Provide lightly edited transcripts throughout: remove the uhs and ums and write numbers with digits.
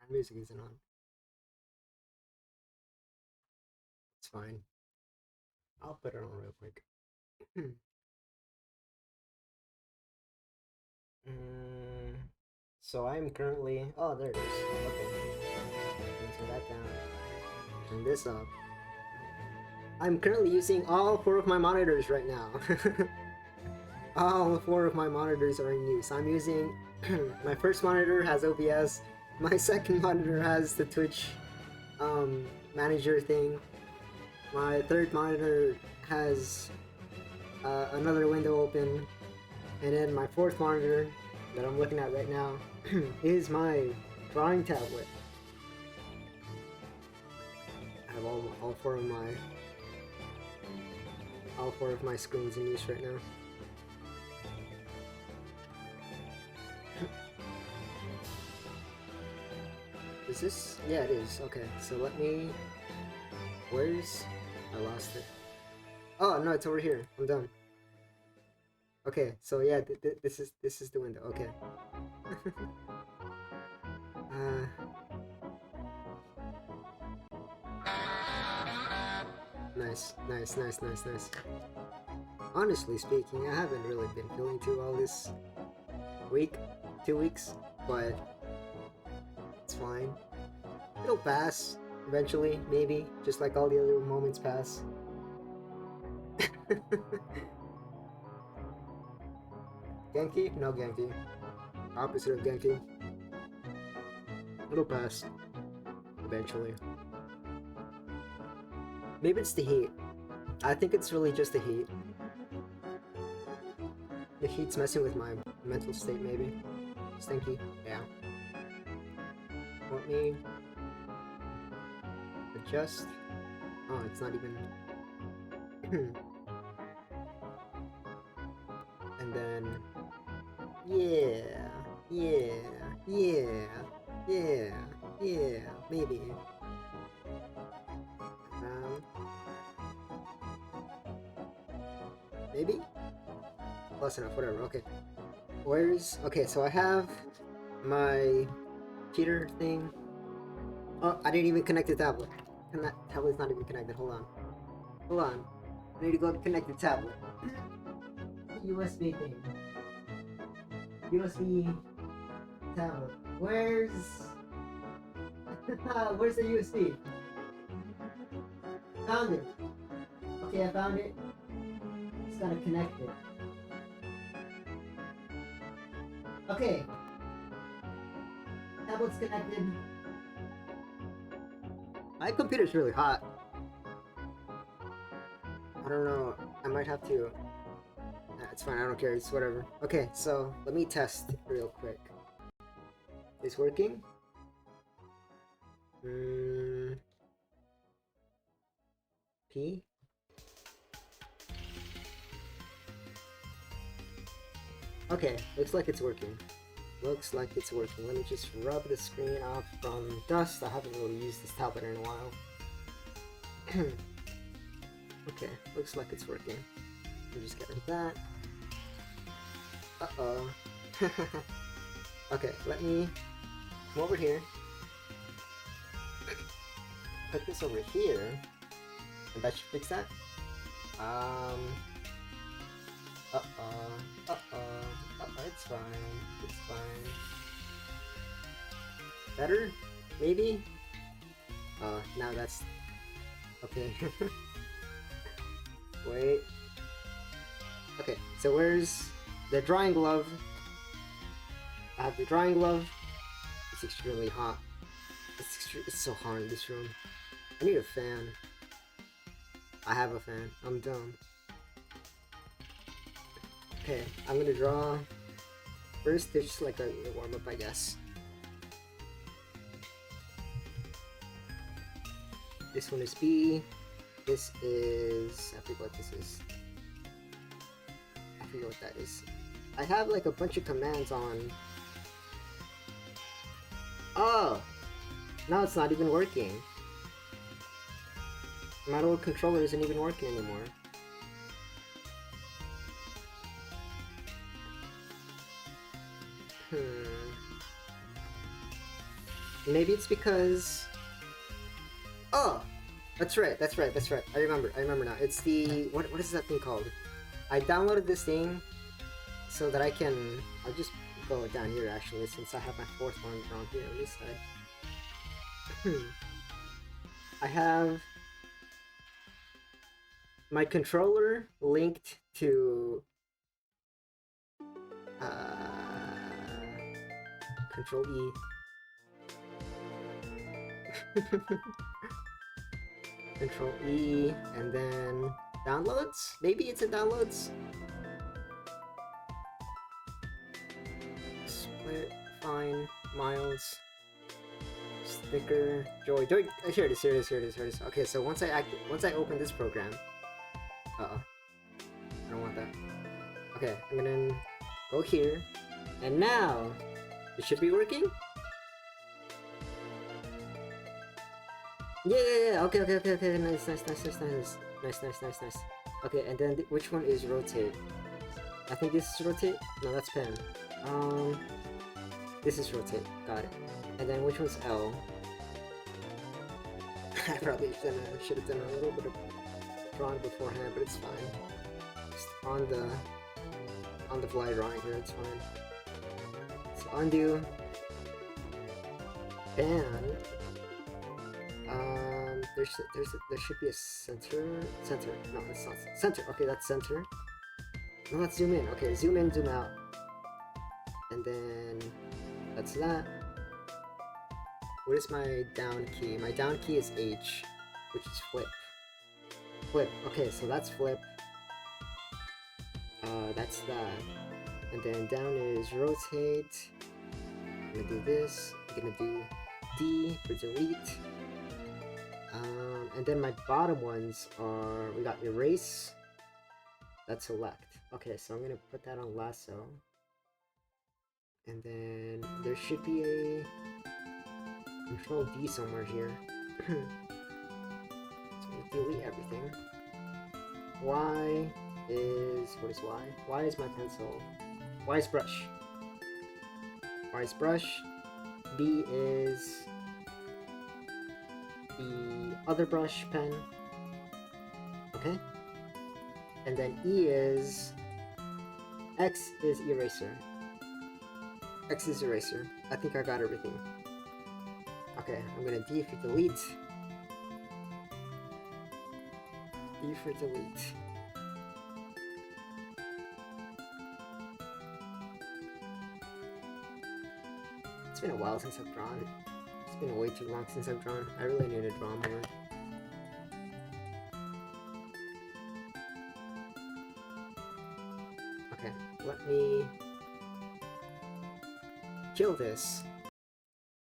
music isn't on. It's fine. I'll put it on real quick. Mm, so I'm currently. Oh, there it is. Okay. Turn that down. Turn this up. I'm currently using all four of my monitors right now. All four of my monitors are in use. I'm using. My first monitor has OBS. My second monitor has the Twitch manager thing. My third monitor has another window open, and then my fourth monitor that I'm looking at right now is my drawing tablet. I have all four of my screens in use right now. Is this? Yeah, it is. Okay, so let me. Where's? I lost it. Oh no, it's over here. I'm done. Okay, so yeah, this is the window. Okay. uh, nice, nice, nice, nice, nice. Honestly speaking, I haven't really been feeling too well this week, 2 weeks, but it's fine. It'll pass eventually, maybe, just like all the other moments pass. Genki? No Genki. Opposite of Genki. It'll pass eventually. Maybe it's the heat. I think it's really just the heat. The heat's messing with my mental state, maybe. Stinky. Yeah. Let me adjust. Oh, it's not even. And then. Yeah. Yeah. Yeah. Yeah. Yeah. Maybe. Maybe? Close enough, whatever, okay. Where's... Okay, so I have my cheater thing. Oh, I didn't even connect the tablet. And that tablet's not even connected, hold on. Hold on. I need to go connect the tablet. USB thing. USB tablet. Where's... Where's the USB? Found it. Okay, I found it. Just gotta connect it. Okay. Tablet's connected. My computer's really hot. I don't know. I might have to... It's fine, I don't care. It's whatever. Okay, so let me test real quick. Is working? P? Okay, looks like it's working. Looks like it's working. Let me just rub the screen off from dust. I haven't really used this tablet in a while. Okay, looks like it's working. Let me just get rid of that. Uh-oh. Okay, let me come over here. Put this over here. And that should fix that. Uh-oh. It's fine. It's fine. Better? Maybe? Now that's... Okay. Wait. Okay, so where's the drawing glove? I have the drawing glove. It's extremely hot. It's so hot in this room. I need a fan. I have a fan. I'm dumb. Okay, I'm gonna draw. First, there's just like a warm up, I guess. This one is B. This is... I forget what this is. I forget what that is. I have like a bunch of commands on. Oh! Now it's not even working. My little controller isn't even working anymore. Maybe it's because... Oh! That's right. I remember now. It's the... What is that thing called? I downloaded this thing so that I can... I'll just go down here actually, since I have my fourth one down here on this side. I have my controller linked to Control E. Control E, and then downloads? Maybe it's in downloads? Split, fine, miles, sticker, joy. Here it is. Okay, so once I open this program, I don't want that. Okay, I'm gonna go here, and now it should be working. Yeah. Okay. Nice. Okay, and then which one is rotate? I think this is rotate. No, that's pen. This is rotate. Got it. And then which one's L? I probably should have done a little bit of drawing beforehand, but it's fine. Just on the fly drawing here, it's fine. So undo. And there should be a center. No, it's not center. Okay, that's center. No, let's zoom in. Okay, zoom in, zoom out, and then that's that. What is my down key? My down key is H, which is flip. Flip. Okay, so that's flip. That's that. And then down is rotate. I'm gonna do this. I'm gonna do D for delete. And then my bottom ones are, we got erase, that's select. Okay, so I'm gonna put that on lasso. And then there should be a Control D somewhere here. So I'm gonna delete everything. Y is, what is Y? Y is my pencil. Y is brush. Y is brush. B is the other brush pen. Okay. And then E is, X is eraser. X is eraser. I think I got everything. Okay, I'm gonna D for delete. D for delete. It's been a while since I've drawn. It's been way too long since I've drawn. I really need to draw more. Okay, let me kill this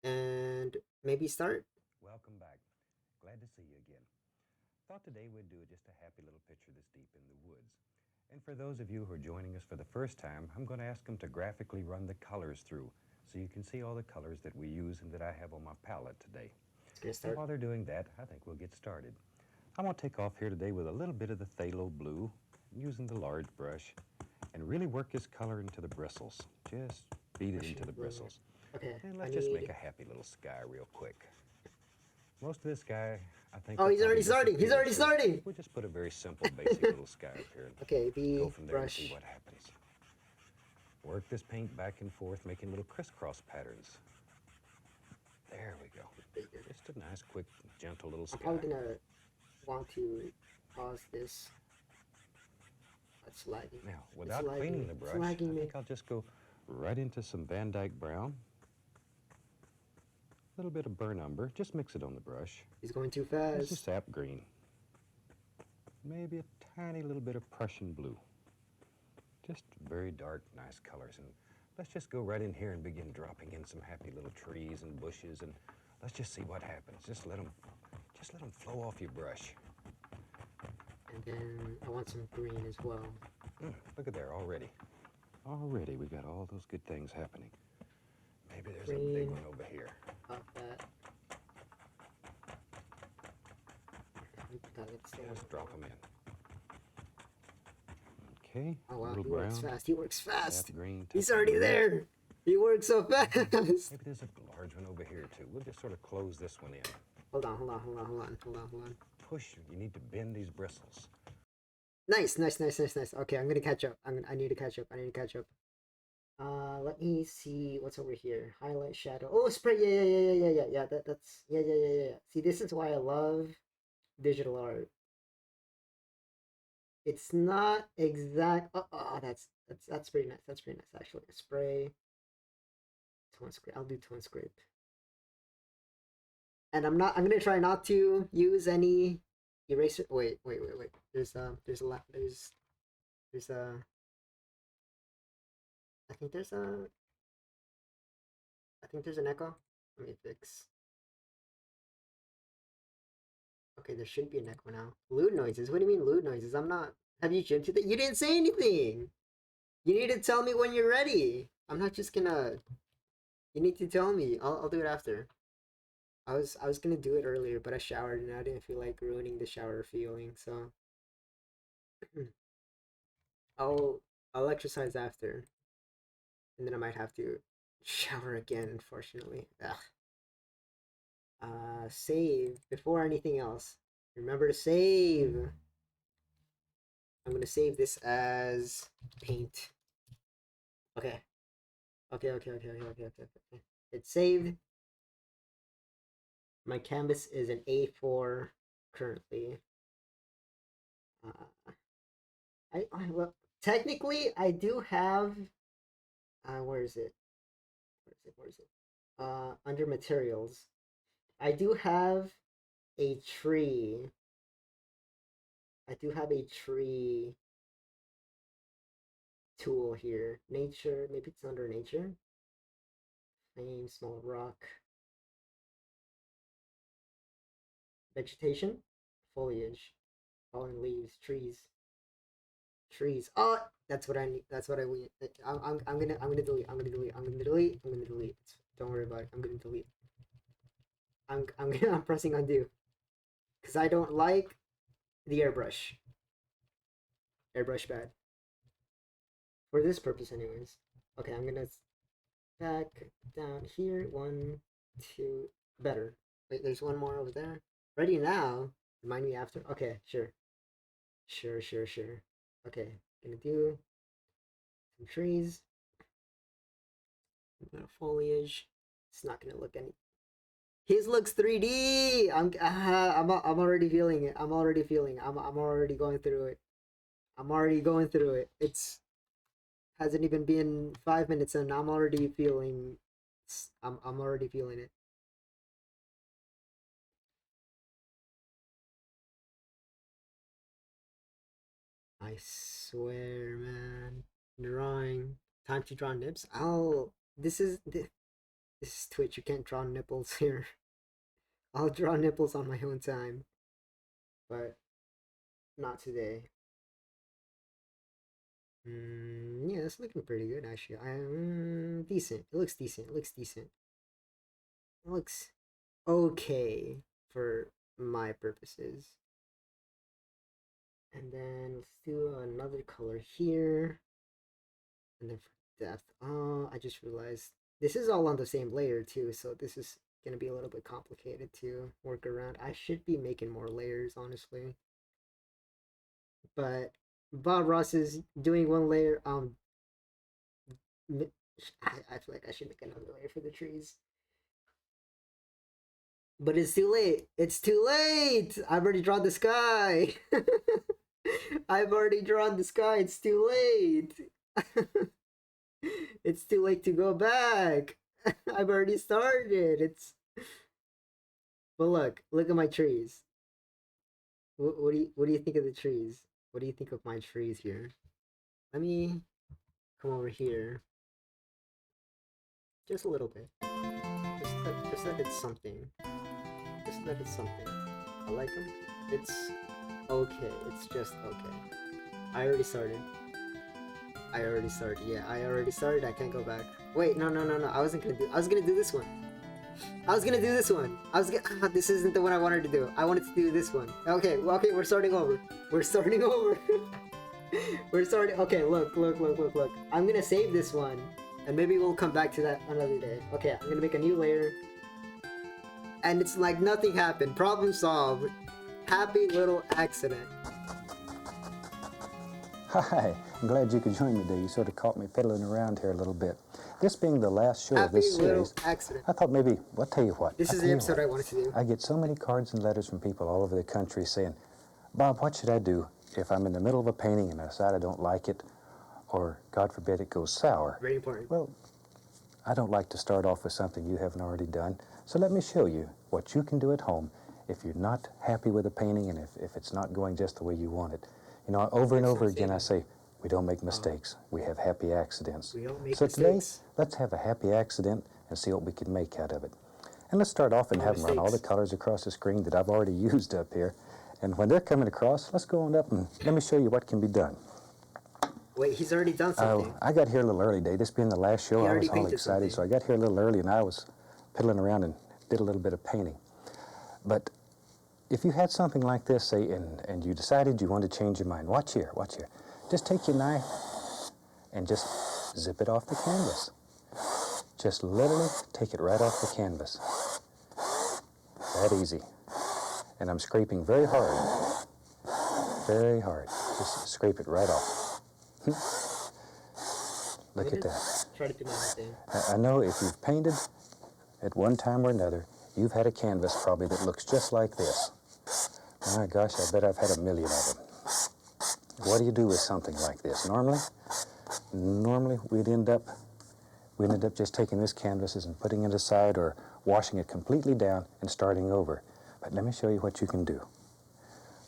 and maybe start. Welcome back. Glad to see you again. Thought today we'd do just a happy little picture this deep in the woods. And for those of you who are joining us for the first time, I'm going to ask them to graphically run the colors through so you can see all the colors that we use and that I have on my palette today. And while they're doing that, I think we'll get started. I'm going to take off here today with a little bit of the phthalo blue, using the large brush, and really work this color into the bristles. Just beat it into the bristles. Okay. And let's just make a happy little sky real quick. Most of this sky, I think... Oh, he's already starting! He's already starting! We'll just put a very simple, basic little sky up here. Okay, the go from there brush. and see what happens. Work this paint back and forth, making little crisscross patterns. There we go. Just a nice, quick, gentle little sky. I'm probably gonna want to pause this. That's lagging. Now, without cleaning the brush, I think I'll just go right into some Van Dyke brown. A little bit of burnt umber. Just mix it on the brush. He's going too fast. This is sap green. Maybe a tiny little bit of Prussian blue. Just very dark, nice colors. And let's just go right in here and begin dropping in some happy little trees and bushes, and let's just see what happens. Just let them flow off your brush. And then I want some green as well. Look at there already. Already we got all those good things happening. Maybe there's green. A big one over here. About that. Let's drop them in. Okay. Oh wow, little he works fast. He works fast. Green, He's already there. He works so fast. Maybe there's a large one over here too. We'll just sort of close this one in. Hold on. Push. You need to bend these bristles. Nice. Okay, I'm gonna catch up. I need to catch up. Let me see what's over here. Highlight, shadow. Oh, spray. Yeah. That's yeah. See, this is why I love digital art. It's not exact. Oh, that's pretty nice. That's pretty nice actually. Spray. Tone scrape. I'll do tone scrape. And I'm gonna try not to use any eraser. Wait. There's a I think there's an echo. Let me fix. Okay, there should be an echo now. Lewd noises. What do you mean lewd noises? I'm not. Have you jumped to that? You didn't say anything. You need to tell me when you're ready. I'm not just gonna. You need to tell me. I'll do it after. I was gonna do it earlier, but I showered and I didn't feel like ruining the shower feeling, so I'll exercise after. And then I might have to shower again, unfortunately. Ugh. Save before anything else. Remember to save. I'm gonna save this as paint. Okay. It's saved. My canvas is an A4 currently. Well, technically I do have. Where is it? Under materials, I do have a tree. Tool here. Nature, maybe it's under nature. Flame, small rock. Vegetation, foliage, fallen leaves, trees. Oh, that's what I need. That's what I need. I'm gonna delete. Don't worry about it. I'm gonna delete. I'm pressing undo because I don't like the airbrush. Airbrush bad. For this purpose, anyways. Okay, I'm gonna back down here. 1, 2, better. Wait, there's one more over there. Ready now? Remind me after. Okay, sure. Okay, gonna do some trees. A bit of foliage. It's not gonna look any. His looks 3D. I'm already feeling it. I'm already going through it. It's hasn't even been 5 minutes and I'm already feeling. I'm already feeling it. I swear, man. Drawing. Time to draw nips. This is Twitch. You can't draw nipples here. I'll draw nipples on my own time, but not today. Yeah, it's looking pretty good actually. Decent. It looks decent. It looks okay for my purposes. And then let's do another color here. And then for depth, I just realized this is all on the same layer too, so this is gonna be a little bit complicated to work around. I should be making more layers, honestly. But Bob Ross is doing one layer. I feel like I should make another layer for the trees. But it's too late. I've already drawn the sky. It's too late. It's too late to go back. I've already started. But look at my trees. What do you think of the trees? What do you think of my trees here? Let me come over here. Just a little bit. Just that it's something. I like them. It's okay. It's just okay. I already started. Yeah, I already started. I can't go back. Wait, no. I was gonna do this one. This isn't the one I wanted to do. I wanted to do this one. Okay, we're starting over. Okay, look. I'm gonna save this one. And maybe we'll come back to that another day. Okay, I'm gonna make a new layer. And it's like nothing happened. Problem solved. Happy little accident. Hi, I'm glad you could join me today. You sort of caught me fiddling around here a little bit. This being the last show of Happy this little series, accident. I thought maybe, well, I'll tell you what. This I'll is tell the you episode what. I wanted to do. I get so many cards and letters from people all over the country saying, Bob, what should I do if I'm in the middle of a painting and I decide I don't like it, or God forbid it goes sour? Very important. Well, I don't like to start off with something you haven't already done, so let me show you what you can do at home if you're not happy with a painting and if it's not going just the way you want it. You know, over and over again I say, we don't make mistakes. We have happy accidents. We don't make so mistakes. Today, let's have a happy accident and see what we can make out of it. And let's start off and have them run all the colors across the screen that I've already used up here. And when they're coming across, let's go on up and let me show you what can be done. Wait, he's already done something. I got here a little early today. This being the last show, He I already was all painted excited. something. So I got here a little early and I was piddling around and did a little bit of painting. But if you had something like this, say, and you decided you wanted to change your mind, watch here. Just take your knife and just zip it off the canvas. Just literally take it right off the canvas. That easy. And I'm scraping very hard. Very hard. Just scrape it right off. Look at that. Try to do my own thing. I know if you've painted at one time or another, you've had a canvas probably that looks just like this. My gosh, I bet I've had a million of them. What do you do with something like this? Normally we'd end up just taking this canvas and putting it aside or washing it completely down and starting over. But let me show you what you can do.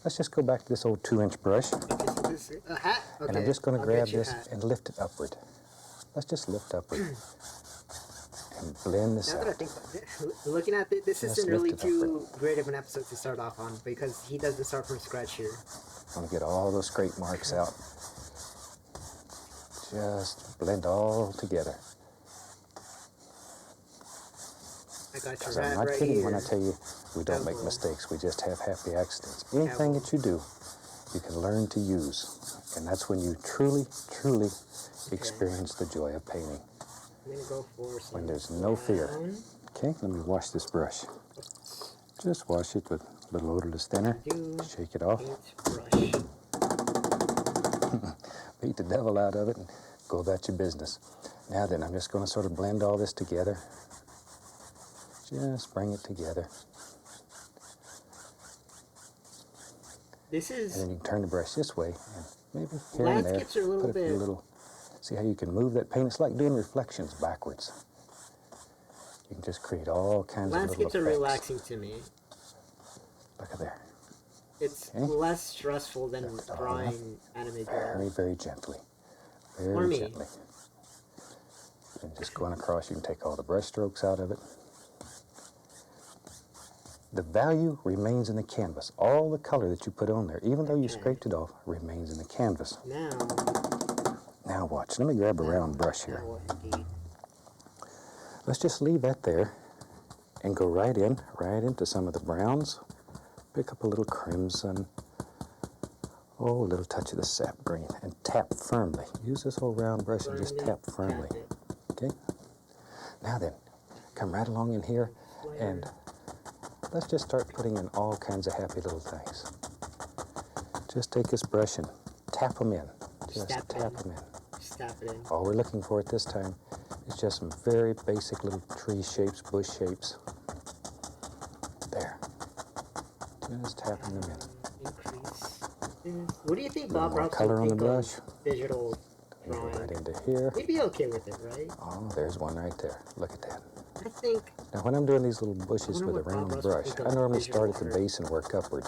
Let's just go back to this old 2-inch brush. Okay, so this is a hat? Okay. And I'm just going to I'll grab get you a this hat. and lift it upward. Let's just lift upward and blend this Now that I out. think about it, looking at it, this Just isn't really lift it too great of an episode to start off on because he doesn't start from scratch here. I'm going to get all those scrape marks out. Just blend all together. I got Because your I'm hat not right kidding here. when I tell you we don't make Devil. mistakes. We just have happy accidents. Anything that you do, you can learn to use. And that's when you truly experience the joy of painting. I'm gonna go for some When there's no fear. brown. Okay, let me wash this brush. Just wash it with a little odorless thinner. Do Shake it off. paint brush. Beat the devil out of it and go about your business. Now then, I'm just going to sort of blend all this together. Just bring it together. This And is then you can turn the brush this way and maybe here and there. landscapes are a little put a bit. little. See how you can move that paint? It's like doing reflections backwards. You can just create all kinds Landscapes of are little effects. relaxing to me. Look at there. It's Okay. less stressful than Lift it all drawing anime Very, girl. very gently. Or Very me. gently. And just going across, you can take all the brush strokes out of it. The value remains in the canvas. All the color that you put on there, even though you Okay. scraped it off, remains in the canvas. Now, Now watch. Let me grab a round brush here. now what indeed? Let's just leave that there and go right into some of the browns. Pick up a little crimson. Oh, a little touch of the sap green. And tap firmly. Use this whole round brush and just tap firmly. Tap it. Okay? Now then, come right along in here and let's just start putting in all kinds of happy little things. Just take this brush and tap them in. Just Tap tap in. them in. Just tap it in. All we're looking for at this time is just some very basic little tree shapes, bush shapes. There. Just tapping them in. Increase. What do you think Little Bob more Ross color would on the think of brush. digital Go right drawing? into here. He'd be okay with it, right? Oh, there's one right there. Look at that. I think Now, when I'm doing these little bushes wonder with a what Bob round Ross would brush, think I of normally digital start at the art. base and work upward.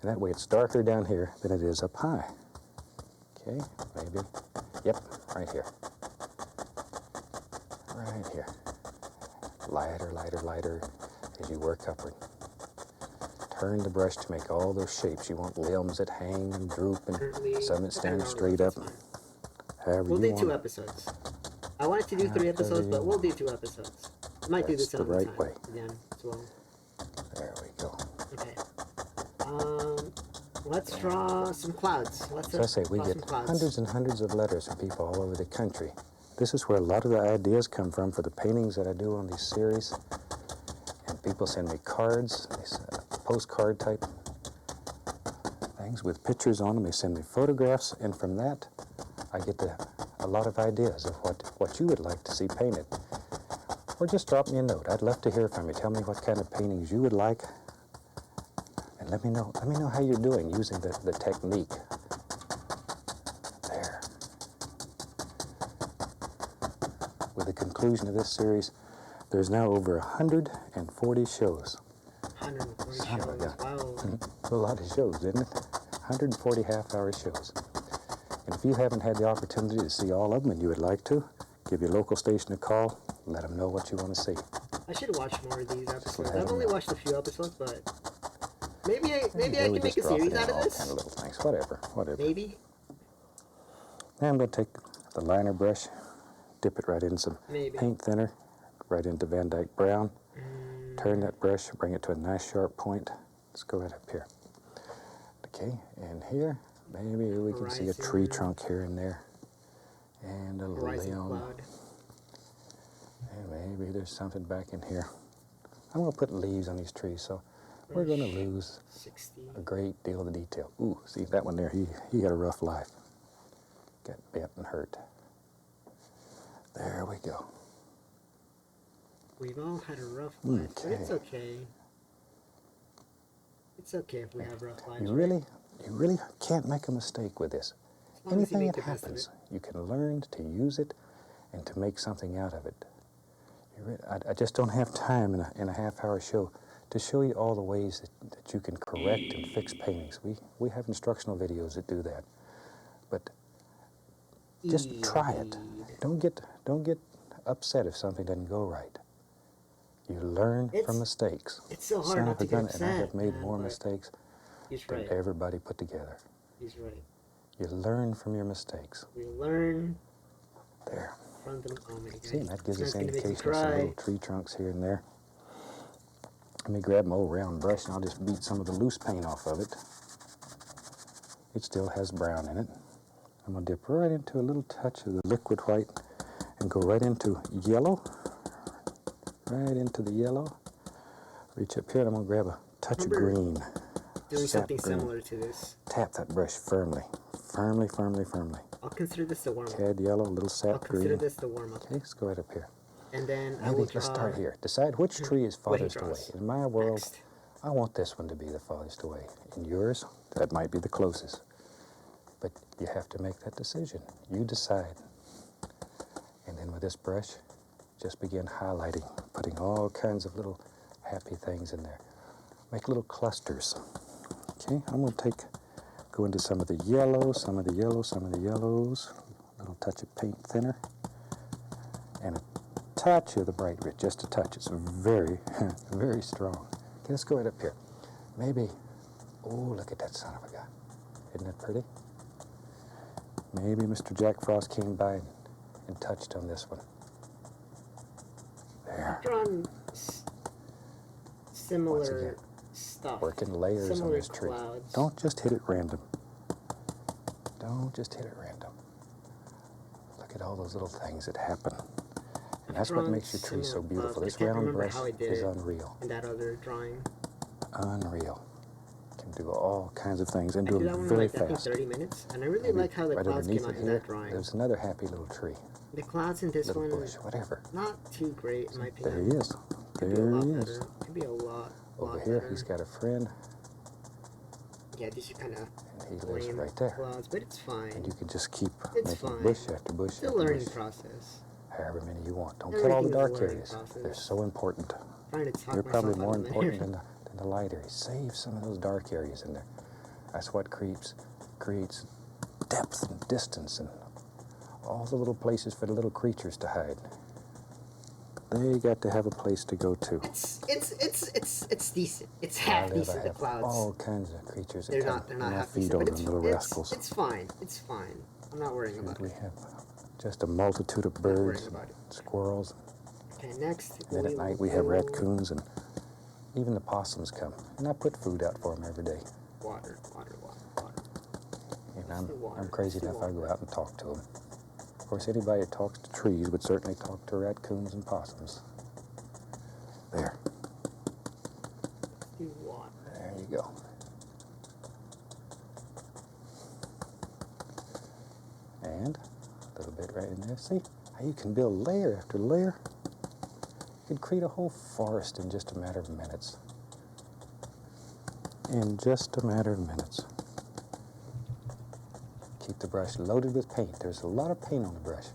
And that way it's darker down here than it is up high. Okay, maybe. Yep, right here. Right here. Lighter, lighter, lighter as you work upward. Turn the brush to make all those shapes. You want limbs that hang and droop and currently some that I stand don't know, straight up. that's fine. However We'll you do want 2 it. episodes. I wanted to do 3 However episodes, but you we'll do 2 episodes. I might do That's this the another right time way. again as well. There we go. Okay. Let's draw some clouds. Let's So I say we draw get some clouds. hundreds and hundreds of letters from people all over the country This is where a lot of the ideas come from for the paintings that I do on these series. And people send me cards, these postcard type things with pictures on them. They send me photographs, and from that, I get a lot of ideas of what you would like to see painted. Or just drop me a note. I'd love to hear from you. Tell me what kind of paintings you would like, and let me know how you're doing using the technique. There. With the conclusion of this series, there's now over 140 shows. 140 Son of a shows. gun. Wow. A lot of shows, isn't it? 140 half-hour shows. And if you haven't had the opportunity to see all of them and you would like to, give your local station a call, let them know what you want to see. I should watch more of these episodes. let I've 'em only know. watched a few episodes, but maybe I Here can we make just a drop series it in out of all this. kind of little things. Whatever. Maybe. Now I'm going to take the liner brush, dip it right in some Maybe. paint thinner, right into Van Dyke Brown. Turn that brush, bring it to a nice sharp point. Let's go right up here. Okay, and here, maybe we can see a tree Horizon. trunk here and there. And a Horizon limb. cloud. And maybe there's something back in here. I'm going to put leaves on these trees, so we're going to lose 60. a great deal of the detail. Ooh, see that one there? He had a rough life. Got bent and hurt. There we go. We've all had a rough life, but it's Okay. okay. It's okay if we have rough lives. You right? really can't make a mistake with this. As long as you Anything make that the best of happens, it. you can learn to use it and to make something out of it. I just don't have time in a half-hour show to show you all the ways that you can correct and fix paintings. We have instructional videos that do that. But just try it. Indeed. Don't get upset if something doesn't go right. You learn from mistakes. It's so hard Son not of to a get gun, and I have upset, made man, more but mistakes He's than right. everybody put together. He's right. You learn from your mistakes. We learn There. from them. Oh my God. See, and that gives This us guy's gonna make me indication of some cry. little tree trunks here and there. Let me grab my old round brush and I'll just beat some of the loose paint off of it. It still has brown in it. I'm going to dip right into a little touch of the liquid white and go right into yellow. Right into the yellow. Reach up here and I'm going to grab a touch of green. Doing Sap something green. similar to this. Tap that brush firmly. Firmly, firmly, firmly. I'll consider this the warm up. Cad yellow, a little I'll sap consider green. this the warm up. Okay, let's go right up here. And then I Maybe will let's draw start here. Decide which tree is what he farthest away. draws In my world, next. I want this one to be the farthest away. In yours, that might be the closest. But you have to make that decision. You decide. And then with this brush, just begin highlighting, putting all kinds of little happy things in there. Make little clusters. Okay, I'm going to go into some of the yellow, some of the yellow, some of the yellows. A little touch of paint thinner. And a touch of the bright red, just a touch. It's very, very strong. Okay, let's go right up here. Maybe, oh, look at that son of a gun. Isn't that pretty? Maybe Mr. Jack Frost came by and touched on this one. There. I've drawn similar again, stuff. Working layers on Similar this tree. clouds. Don't just hit it random. Don't just hit it random. Look at all those little things that happen. And that's what drawn makes your tree so similar beautiful. clouds. This I can't round remember brush how I did is it. unreal. In that other drawing. Unreal. Can do all kinds of things and I do did that them one in very like, I think fast. 30 minutes. And I really Maybe like how the right clouds came underneath out it in here, that drawing. there's another happy little tree, The clouds in this little one, bush, whatever. not too great in my There opinion. he is. Could be a There lot he is. better. Could be a lot Over lot here, better. he's got a friend, Yeah, these are kind of and he lives lame right there. clouds, but it's fine. And you can just keep It's making fine. bush after bush It's a after learning bush, process. however many you want. Don't kill all the Everything is a dark learning areas. process. They're so important. Trying to talk They're myself probably out more of important there. than the light areas. Save some of those dark areas in there. That's what creates depth and distance and all the little places for the little creatures to hide. They got to have a place to go to. It's decent. It's Where I half live, I decent. The have clouds. all kinds of creatures that They're come not. They're and not I half feed decent, on but them little rascals. it's fine. It's fine. I'm not worrying about We it. have just a multitude of Not worrying birds, about it. squirrels. Okay, next. Then at night we have raccoons and even the possums come. And I put food out for them every day. Water. And It's the water. I'm crazy It's the enough I go water. out and talk to them. course, anybody that talks to trees would certainly talk to raccoons and possums. There. Do what? There you go. And a little bit right in there. See how you can build layer after layer? You could create a whole forest in just a matter of minutes. In just a matter of minutes. Keep the brush loaded with paint. There's a lot of paint on the brush.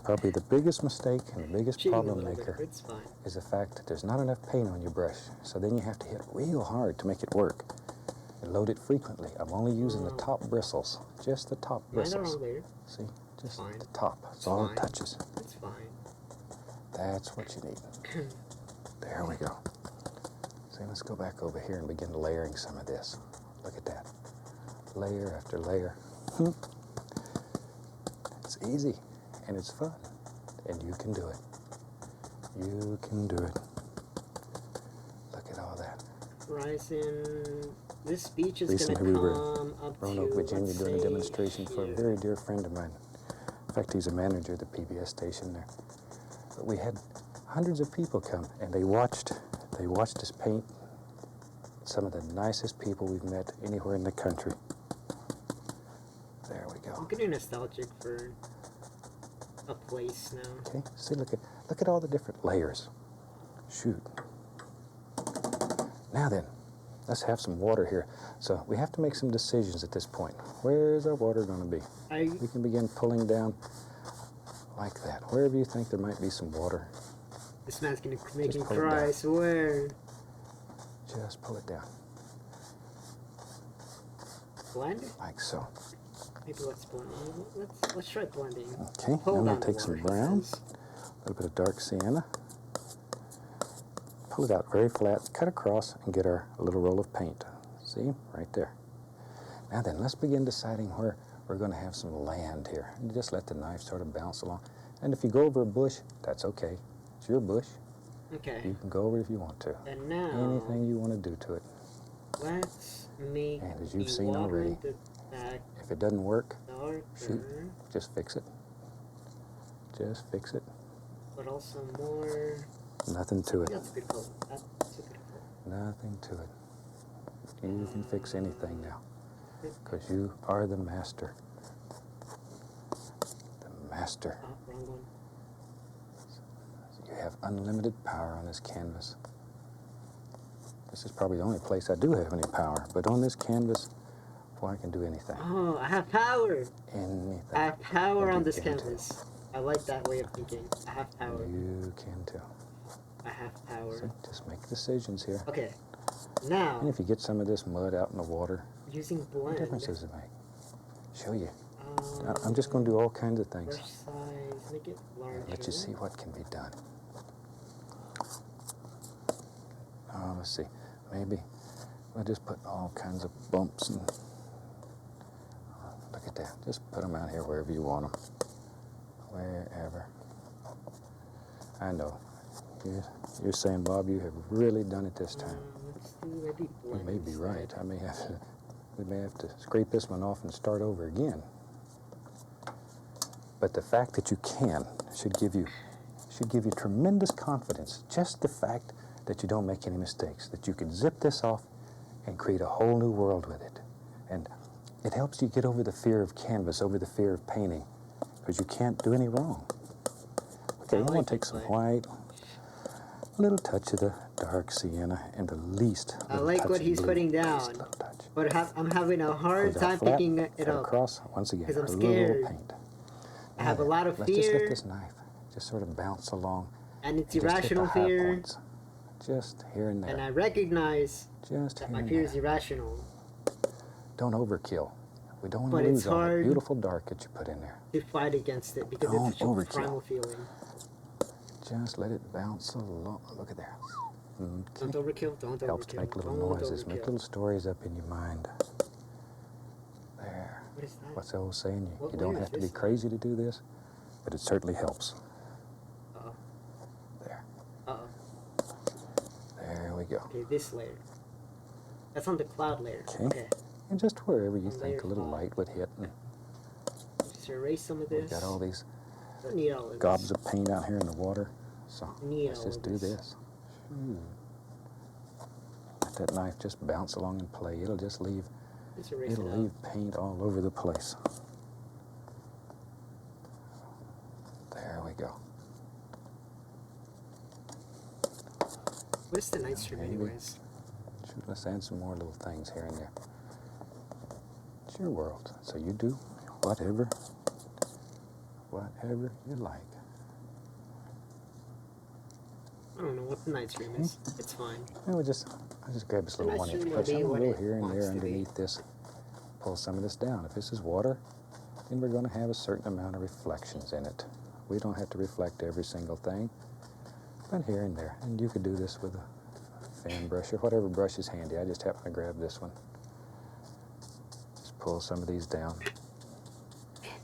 Probably the biggest mistake and the biggest Cheating a problem little bit, maker it's fine. is the fact that there's not enough paint on your brush. So then you have to hit real hard to make it work. And load it frequently. I'm only using the top bristles. Just the top Mine are bristles. all there. See? Just Fine. the top. That's It's all fine. it touches. It's fine. That's what you need. There we go. So let's go back over here and begin layering some of this. Look at that. Layer after layer. It's easy and it's fun. And you can do it. You can do it. Look at all that. Ryzen, this speech is Recently going to we were come up to, Roanoke, Virginia, let's doing a say, demonstration for a here. very dear friend of mine. In fact, he's a manager at the PBS station there. But we had hundreds of people come, and they watched us paint some of the nicest people we've met anywhere in the country. There we I'm go. getting nostalgic for a place now. Okay, see, look at all the different layers. Shoot. Now then, let's have some water here. So we have to make some decisions at this point. Where's our water going to be? We can begin pulling down like that. Wherever you think there might be some water, This man's going to make Just me pull it cry, I down. swear. just pull it down, Blend? like so. Maybe let's blend. Let's try blending. Okay, now Pull I'm down going to the take some water, he brown, says. a little bit of dark sienna, pull it out very flat, cut across, and get our little roll of paint. See, right there. Now then, let's begin deciding where we're going to have some land here. And just let the knife sort of bounce along. And if you go over a bush, that's okay. It's your bush. Okay. You can go over it if you want to. And now, Anything you want to do to it. let's make And as you've the seen water already, the back if it doesn't work, darker, just fix it. Just fix it. but also more. Nothing to it. That's a good color. That's a good color. Nothing to it. You can fix anything now, because you are the master. The master. Oh, wrong one. You have unlimited power on this canvas. This is probably the only place I do have any power, but on this canvas, boy, I can do anything. Oh, I have power. Anything. I have power And on you this can too. canvas. I like that way of thinking. I have power. You can too. I have power. So just make decisions here. Okay. And Now, if you get some of this mud out in the water, using what blend. difference does it make? Show you. I'm just going to do all kinds of things. Brush size, make it larger. Let you see what can be done. Let's see. Maybe we'll just put all kinds of bumps and look at that. Just put them out here wherever you want them. Wherever. I know. You're saying, Bob, you have really done it this time. Let's do maybe You blend. may be instead. right. We may have to scrape this one off and start over again. But the fact that you can should give you tremendous confidence. Just the fact that you don't make any mistakes, that you can zip this off and create a whole new world with it. And it helps you get over the fear of canvas, over the fear of painting, because you can't do any wrong. Okay, I'm going to take some white, a little touch of the dark sienna, and the least I little like touch what of he's blue. putting Least down, little touch. but I'm having a hard Hold that time flat, picking it cut up. across, once again, 'Cause I'm a little scared. paint. I have a lot of Let's just let fear. this knife just sort of bounce along. And it's and just hit the irrational high fear, points. Just here and there. and I recognize Just that here my and fear there. is irrational. Don't overkill. We don't want But to it's lose all that hard. beautiful dark that you put in there. To fight against it because Don't it's such a overkill. primal feeling. Just let it bounce along. Look at there. Don't Okay. overkill, don't overkill. Helps to make little don't noises, make overkill. little stories up in your mind. There. What is that? What's the old saying? What You don't layer have is to be this? crazy to do this, but it certainly helps. Uh-oh. There. Uh-oh. There we go. Okay, this layer. That's on the cloud layer. Okay. Okay. And just wherever you On think layer a little 5. light would hit. And Just Let's erase some of We this. got all these Don't need all of gobs this. of paint out here in the water. So Need let's all just of do this. this. Let that knife just bounce along and play. It'll just leave, Let's erase it'll it out. leave paint all over the place. There we go. What is the night stream Maybe. anyways? Shoot, let's add some more little things here and there. It's your world, so you do whatever you like. I don't know what the night stream is. It's fine. And I'll just grab this The little nice 1-inch stream will brush. be I'm what gonna it go here and wants there to be. underneath this. Pull some of this down. If this is water, then we're going to have a certain amount of reflections in it. We don't have to reflect every single thing, but here and there. And you could do this with a fan brush or whatever brush is handy. I just happen to grab this one. Just pull some of these down.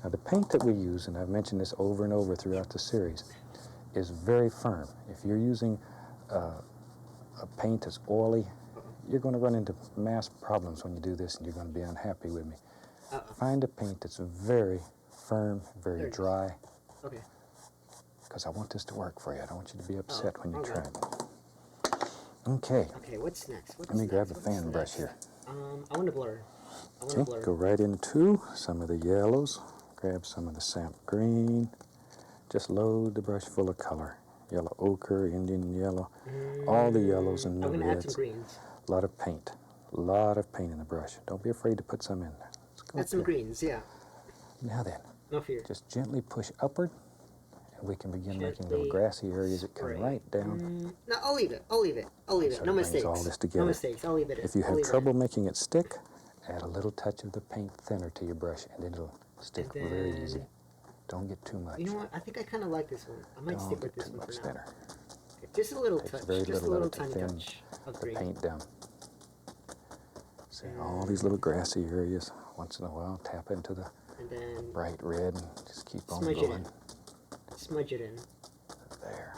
Now the paint that we use, and I've mentioned this over and over throughout the series, is very firm. If you're using a paint that's oily, you're going to run into mass problems when you do this, and you're going to be unhappy with me. Find a paint that's very firm, very dry, Okay. because I want this to work for you. I don't want you to be upset when you okay. try it. Okay, Okay, what's next? What's let me grab a next? fan What's brush next? here. I want to blur. I want to Okay, blur. go right into some of the yellows. Grab some of the sap green. Just load the brush full of color. Yellow ochre, Indian yellow, all the yellows and the I'm going to add some reds. greens. A lot of paint. A lot of paint in the brush. Don't be afraid to put some in there. Let's go Add up some here. greens, yeah. Now then, No fear. just gently push upward, and we can begin making little Gently grassy areas that come spray. right down. No, I'll leave it. I'll leave it. I'll leave it. So No it brings mistakes. all this No together. mistakes. I'll leave it. If you I'll have leave it. trouble making it stick, add a little touch of the paint thinner to your brush, and it'll stick And very then- easy. Don't get too much. You know what? I think I kind of like this one. I might Don't stick with get this too one much for now. thinner. Okay, just a little Takes touch. very Just a little little of it to tiny thin touch of the green. paint down. See all these little grassy areas. Once in a while, tap into the And then bright red and just keep on smudge it going. in. Smudge it in. There.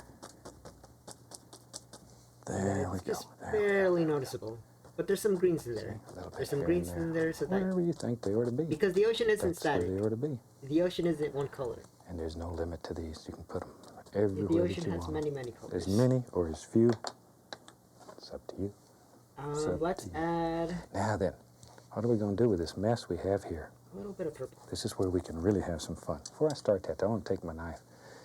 And then There we it's go. just There we go. barely noticeable. But there's some greens in See, there. a little bit There's some here greens and in there so that wherever you think they ought to be. because the ocean isn't That's where static. they ought to be. The ocean isn't one color. And there's no limit to these. You can put them The everywhere that ocean you has want. many, many colors. As many or as few. It's up to you. up Let's to you. add Now then, what are we going to do with this mess we have here? a little bit of purple. This is where we can really have some fun. Before I start that, I want to take my knife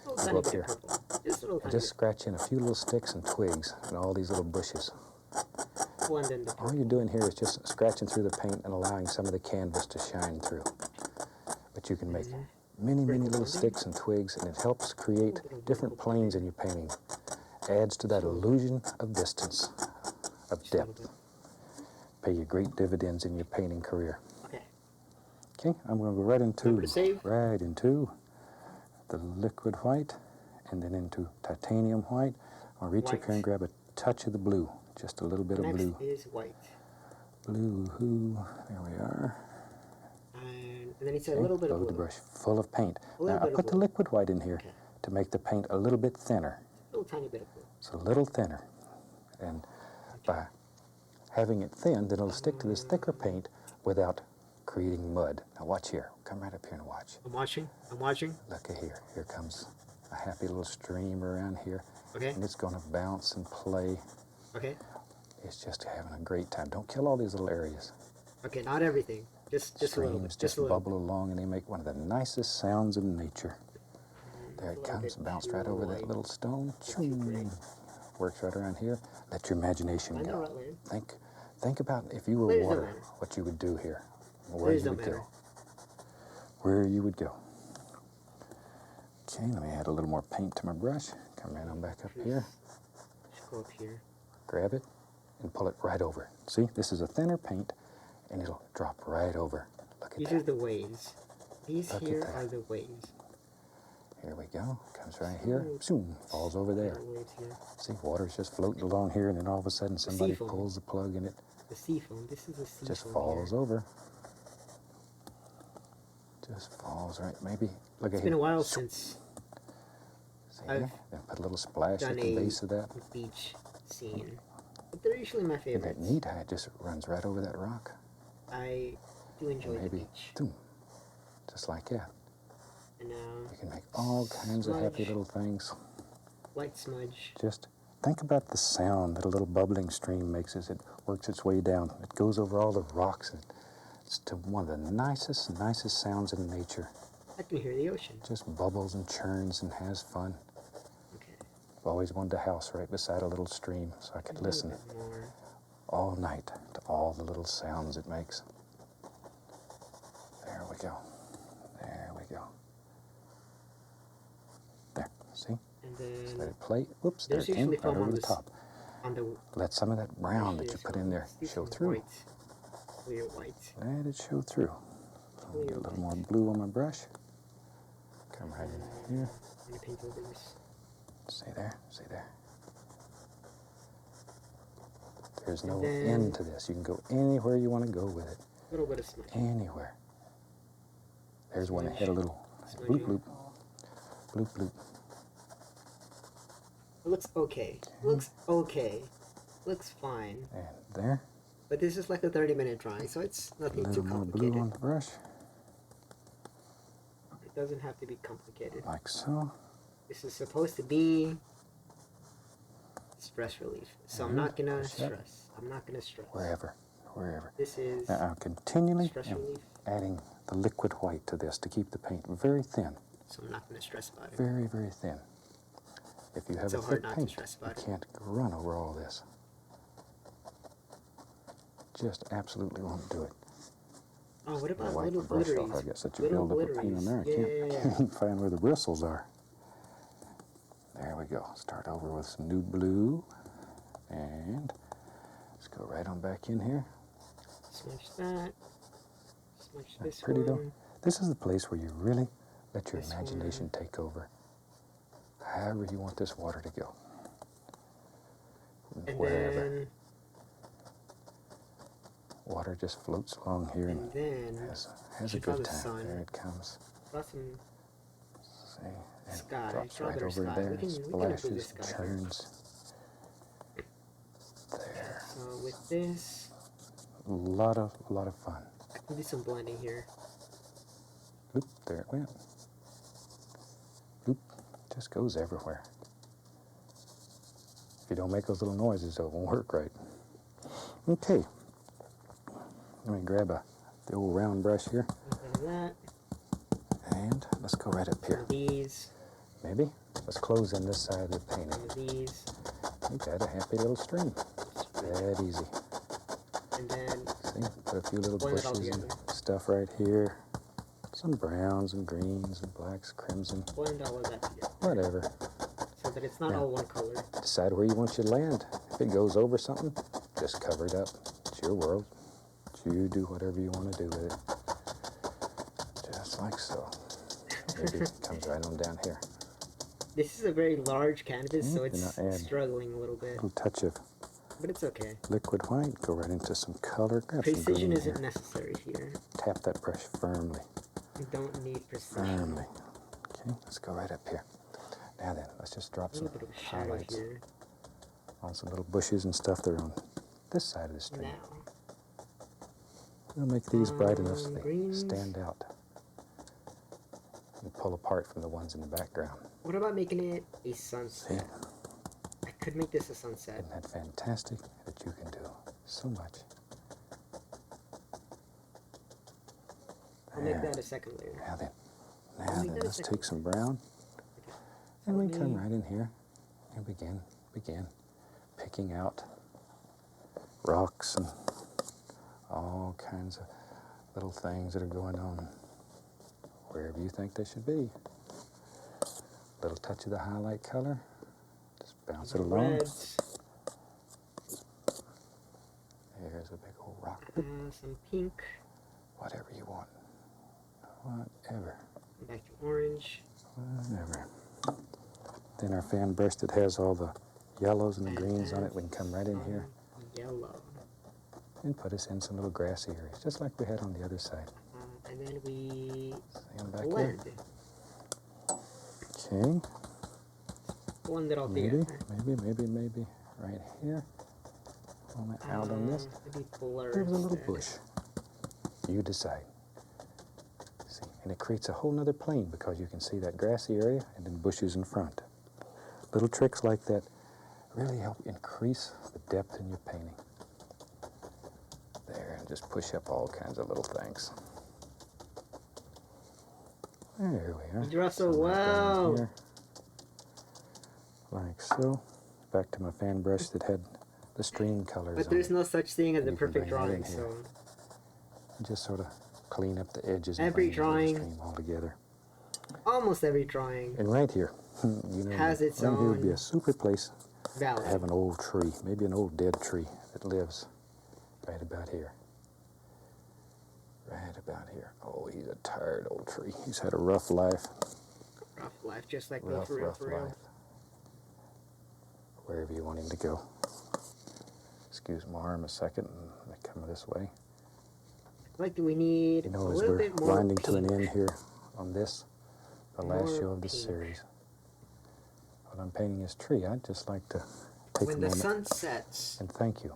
A little I'll tiny go up bit here. of purple. Just a little and tiny just scratch in a few little sticks and twigs and all these little bushes. bit. Blend in the All purple. you're doing here is just scratching through the paint and allowing some of the canvas to shine through. But you can make many, many little sticks and twigs, and it helps create different planes in your painting. Adds to that illusion of distance, of Just a little depth. bit. Pay you great dividends in your painting career. Okay. Okay, I'm going to go right Remember to save. the liquid white, and then into titanium white. I'll reach up White. here and grab a touch of the blue, just a little bit of Next blue. is white. Blue, there we are. And then it's a Okay, little bit of load the blue. brush full of paint. A little Now I bit of put the blue. liquid white in here Okay. to make the paint a little bit thinner. A little tiny bit of blue. It's a little thinner. And by having it thin, then it'll stick to this thicker paint without creating mud. Now watch here. Come right up here and watch. I'm watching. I'm watching. Look at here. Here comes a happy little stream around here. Okay. And it's going to bounce and play. Okay. It's just having a great time. Don't kill all these little areas. Okay. Not everything. Just a little Streams bit. just a little. bubble along, and they make one of the nicest sounds of nature. There it A little comes, bit bounced right over that too little stone. too great. Ching. Works right around here. Let your imagination I know, go. right, Larry? Think about if you were Ladies don't water, matter. what you would do here, where Ladies you don't would go, matter. where you would go. Okay, let me add a little more paint to my brush. Come right on back up here, Just go up here. grab it, and pull it right over. See, this is a thinner paint, and it'll drop right over. Look at These that. are the waves. These Look at here that. are the waves. Here we go. Comes right here. Zoom, falls over there. The waves here. See, water's just floating along here, and then all of a sudden somebody sea foam. pulls the plug, and it The sea foam. This is a sea just foam falls here. over. Just falls right. Maybe look at It's here. been a while since See I've here? Then put a little splash done at the a base of that. beach scene. But they're usually my Isn't that favorites. neat how it just runs right over that rock? I do enjoy the Maybe, beach. boom, just like that. And now You can make all kinds of happy smudge. little things. Light smudge. Just think about the sound that a little bubbling stream makes as it works its way down. It goes over all the rocks. And it's to one of the nicest sounds in nature. I can hear the ocean. Just bubbles and churns and has fun. Okay. I've always wanted a house right beside a little stream so I could listen A little bit more. all night to all the little sounds it makes. There we go. There we go. There, see? And Just let then it play. Whoops, there there's it came, usually right foam over on the this top. on the Let some of that brown that you brushes. put in there Let's do show some through. white. Clear white. Let it show through. I'll get a little more blue on my brush. Come right in here. I'm gonna paint over this. See there? See there? There's no And then- end to this. You can go anywhere you want to go with it. A little bit of smudge. Anywhere. There's one that had a little Smudging. bloop bloop. Bloop bloop. It looks okay. Looks okay. Looks fine. And there. But this is like a 30-minute drawing, so it's A nothing too little more blue complicated. on the brush. It doesn't have to be complicated. Like so. This is supposed to be stress relief. So I'm not gonna Push that. stress. I'm not gonna stress. Wherever. Wherever. This is Now, I continually stress am relief. adding the liquid white to this to keep the paint very thin. So I'm not gonna stress about it. Very, very thin. If you have So a hard thick not to paint, stress you about it. can't run over all this. Just absolutely won't do it. Oh, what I about wipe little the brush off. glitteries? I got such a Little buildup of paint on there. I glitteries. can't even find where the bristles are. There we go. Start over with some new blue. And let's go right on back in here. Smudge that. Smudge this Pretty one. though. This is the place where you really let your This imagination take over. However you want this water to go. And Wherever. then, Water just floats along here and and then has a should draw good the time. sun. There it comes. draw some See, and Sky, drops draw right better over sky. there. We can improve the Splashes, sky here. churns. There. So with this, A lot of fun. I can do some blending here. Oop, there it went. Oop, just goes everywhere. If you don't make those little noises, it won't work right. Okay. Let me grab the old round brush here, A little bit of that. and let's go right up Some here. of these. Maybe. Let's close in this side of the painting. Some of these. You got a happy little stream. That easy. And then See, put a few little blend it all bushes and together. stuff right here. Some browns and greens and blacks, crimson, blend all of that together. whatever. So that it's not Yeah. all one color. Decide where you want your land. If it goes over something, just cover it up. It's your world. You do whatever you want to do with it. Just like so. Maybe it comes right on down here. This is a very large canvas, so and it's I'll add struggling a little A bit. little touch of But it's okay. liquid white. Go right into some color. Grab some Precision green isn't here. necessary here. Tap that brush firmly. You don't need precision. Firmly. Okay, let's go right up here. Now then, let's just drop A some little bit of a shadow highlights here. on some little bushes and stuff that are on this side of the stream. Now, We'll make these bright enough so they greens. stand out and pull apart from the ones in the background. what about making it a See, sunset? I could make this a sunset. isn't that fantastic that you can do so much? I'll make There. that a second layer. Now then, make that a let's second take some brown Okay. and we let come me- right in here and begin picking out rocks and all kinds of little things that are going on wherever you think they should be. Little touch of the highlight color, just bounce it along. Reds, There's a big old rock. some pink, Whatever you want. Whatever. back to orange, Whatever. Then our fan brush that has all the yellows and the greens on it, we can come right in here yellow. and put us in some little grassy areas, just like we had on the other side. And then we See 'em back blend. there? Okay. Blend it all Maybe, together. maybe right here. Moment out on this. Maybe blur There's a little instead. bush. You decide. See, and it creates a whole nother plane because you can see that grassy area and then bushes in front. Little tricks like that really help increase the depth in your painting. There, and just push up all kinds of little things. There we are. You draw so Some right down well. here, like so. Back to my fan brush that had the stream colors But on there's it. no such thing as And a you can perfect bring that in drawing, here. so Just sort of clean up the edges and Every bring it into the drawing- stream all together. almost every drawing And right here, you know, has its right here would be own a super place to value. have an old tree, maybe an old dead tree that lives right about here. Right about here. Oh, he's a tired old tree. He's had a rough life. Rough life, just like me Rough, for real, rough for real. life. Wherever you want him to go. Excuse my arm a second and let me come this way. Like, do we need You a know, as little we're bit more winding to an pink? end here on this, the last More show of this pink. series, when I'm painting this tree, I'd just like to take a When the moment sun sets, and thank you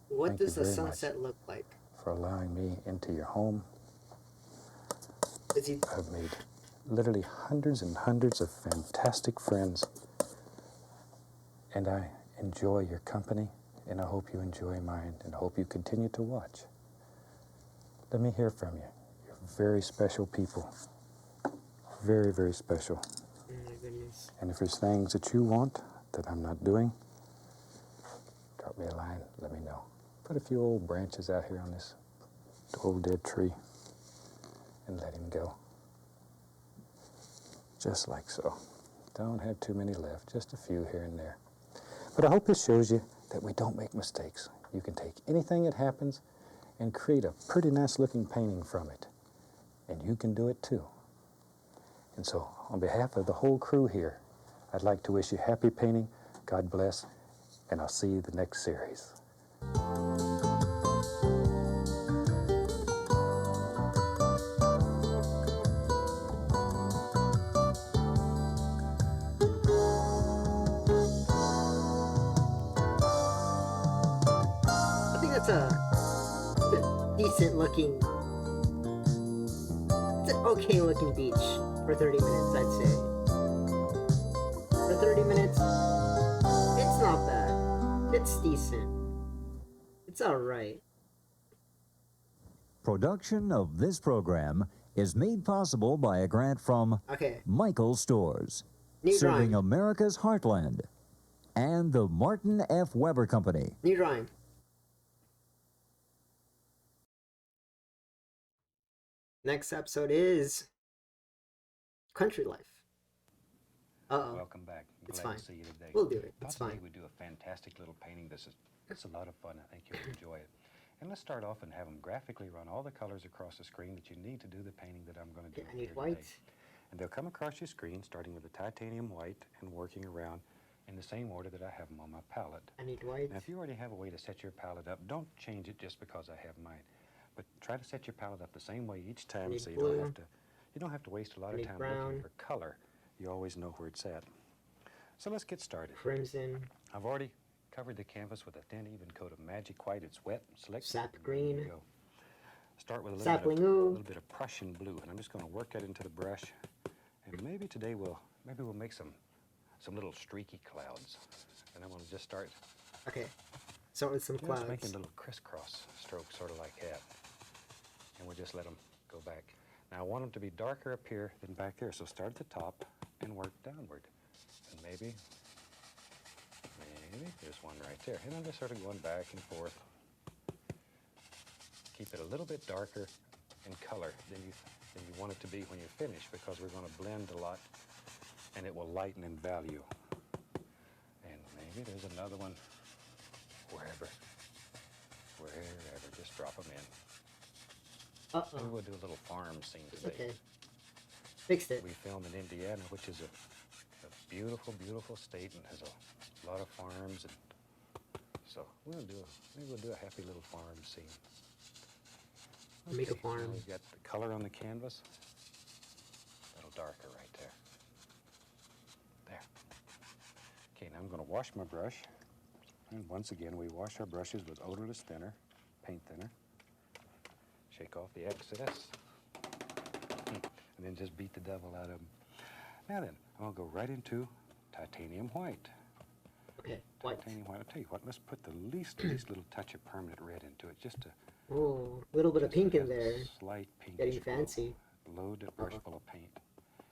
what Thank you does the very much. sunset look like? for allowing me into your home. Is he I've made literally hundreds and hundreds of fantastic friends, and I enjoy your company, and I hope you enjoy mine, and I hope you continue to watch. Let me hear from you. You're very special people. Very, very special. Oh my goodness. And if there's things that you want that I'm not doing, drop me a line, let me know. Put a few old branches out here on this old dead tree and let him go. Just like so. Don't have too many left, just a few here and there. But I hope this shows you that we don't make mistakes. You can take anything that happens and create a pretty nice looking painting from it. And you can do it too. And so, on behalf of the whole crew here, I'd like to wish you happy painting, God bless, and I'll see you the next series. I think that's a decent looking. It's an okay looking beach for 30 minutes, I'd say. For 30 minutes, it's not bad. It's decent. It's alright. Production of this program is made possible by a grant from Okay, Michael Stores, new serving drawing. America's heartland, and the Martin F. Weber Company. New drawing. Next episode is Country Life. Uh-oh. Welcome back. I'm It's glad fine. to see you today. We'll do it. Thought It's today fine. we'd do a fantastic little painting. It's a lot of fun. I think you'll enjoy it. And let's start off and have them graphically run all the colors across the screen that you need to do the painting that I'm going to do Okay, I here need today. white. And they'll come across your screen, starting with the titanium white and working around in the same order that I have them on my palette. I need white. Now, if you already have a way to set your palette up, don't change it just because I have mine. But try to set your palette up the same way each time, need so you blue. don't have to waste a lot of need time brown. looking for color. You always know where it's at. So let's get started. Crimson. I've already covered the canvas with a thin, even coat of magic white. It's wet and slick. Sap There you green. go. Start with a Sapling little ooh. bit of Prussian blue, and I'm just going to work that into the brush. And maybe today we'll make some little streaky clouds. And I'm going to just start Okay. Start with some just clouds. making little crisscross strokes, sort of like that. And we'll just let them go back. Now I want them to be darker up here than back there, so start at the top and work downward. And maybe there's one right there. And I'm just sort of going back and forth. Keep it a little bit darker in color than you want it to be when you're finished, because we're going to blend a lot and it will lighten in value. And maybe there's another one wherever. Just drop them in. Maybe Uh-oh. we'll do a little farm scene It's today. okay. Fixed it. We film in Indiana, which is a beautiful, beautiful state and has a lot of farms, and so maybe we'll do a happy little farm scene. Make a Okay, now farm. we've got the color on the canvas. A little darker right there. There. Okay, now I'm going to wash my brush. And once again, we wash our brushes with odorless thinner, paint thinner. Shake off the excess. and then just beat the devil out of them. Now then, I'm going to go right into titanium white. Okay, white. Titanium white. I'll tell you what, let's put the least little touch of permanent red into it, just to... Oh, a little bit of just to pink in have a there. Slight pinkish Getting glow. fancy. Load the brush full of paint.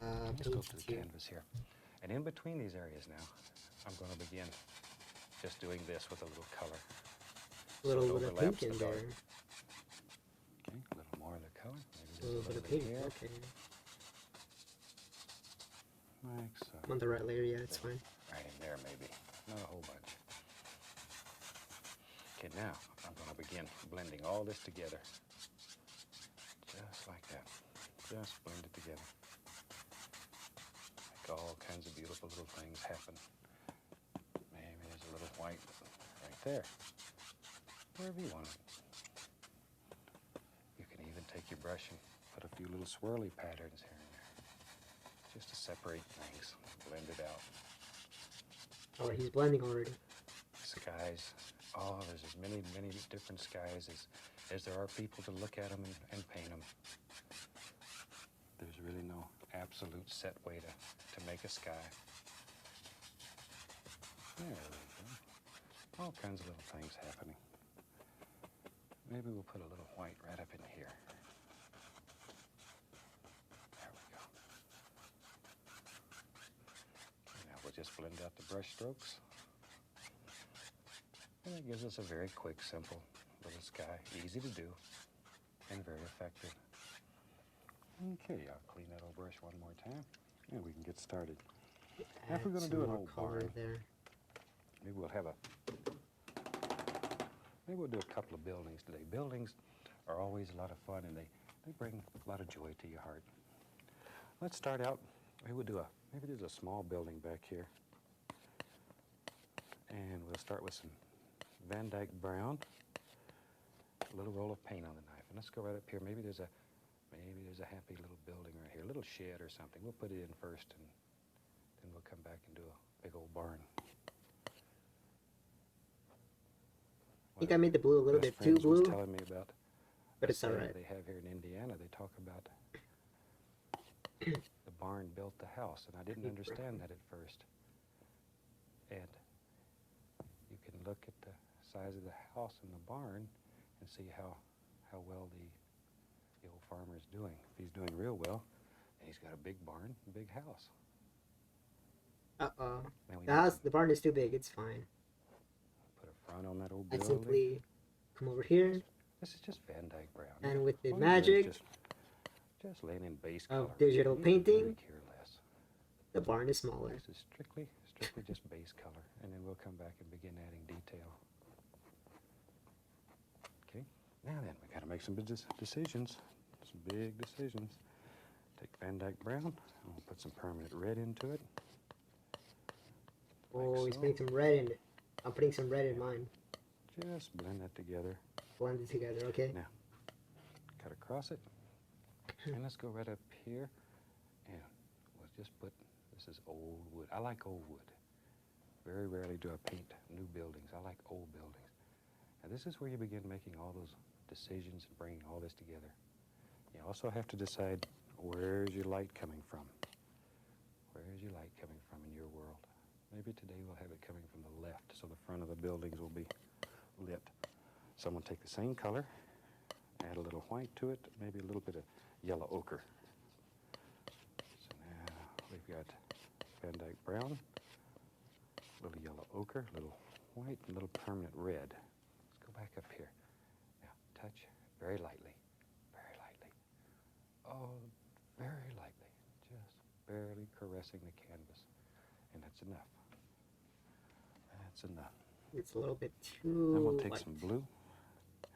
Let's go Paint to the too. canvas here. And in between these areas now, I'm going to begin just doing this with a little color. A little So it bit of overlaps pink in the there. dark. Okay, a little more of the color. Maybe A just little bit of bit pink. here, Okay. like so. I'm on the right layer. Yeah, it's fine. Right in there, maybe. Not a whole bunch. Okay, now I'm going to begin blending all this together. Just like that. Just blend it together. Make all kinds of beautiful little things happen. Maybe there's a little white right there. Wherever you want it. You can even take your brush and put a few little swirly patterns here and there. Just to separate things. Blend it out. Oh, he's blending already. Skies. Oh, there's as many different skies as there are people to look at them and paint them. There's really no absolute set way to make a sky. There we go. All kinds of little things happening. Maybe we'll put a little white right up in here. There we go. Okay, now we'll just blend out the brush strokes. And that gives us a very quick, simple little sky. Easy to do and very effective. Okay, I'll clean that old brush one more time and we can get started. Now, if we're going to do an old barn, there. maybe we'll do a couple of buildings today. Buildings are always a lot of fun and they bring a lot of joy to your heart. Let's start out, maybe there's a small building back here. And we'll start with some Van Dyke Brown, a little roll of paint on the knife. And let's go right up here. Maybe there's a happy little building right here, a little shed or something. We'll put it in first and then we'll come back and do a big old barn. I think I made the blue a little bit too blue, Was telling me about but it's saying alright. they have here in Indiana. They talk about the barn built the house, and I didn't understand that at first. And you can look at the size of the house and the barn and see how well the old farmer is doing. If he's doing real well, and he's got a big barn, a big house. Uh-oh. Now we The need house, some- the barn is too big. It's fine. put a front on that old I building. simply come over here, This is just Van Dyke Brown. and with the All you're doing is magic just laying in base of color. digital You could painting, really care less. the barn is smaller. This is strictly just base color, and then we'll come back and begin adding detail. Okay, now then, we gotta make some big decisions, some big decisions. Take Van Dyke Brown, and we'll put some permanent red into it. Oh, he's so. putting some red in it. I'm putting some red in mine. Just blend that together. Blend it together, okay? Now, cut across it, and let's go right up here, and we'll just put, this is old wood. I like old wood. Very rarely do I paint new buildings. I like old buildings. Now this is where you begin making all those decisions and bringing all this together. You also have to decide, where's your light coming from? Where's your light coming from in your world? Maybe today we'll have it coming from the left, so the front of the buildings will be lit. So I'm going to take the same color, add a little white to it, maybe a little bit of yellow ochre. So now we've got Van Dyke Brown, a little yellow ochre, a little white, and a little permanent red. Let's go back up here. Now, touch very lightly, very lightly. Oh, very lightly, just barely caressing the canvas. And that's enough. That's enough. It's a little bit Then too we'll take light. some blue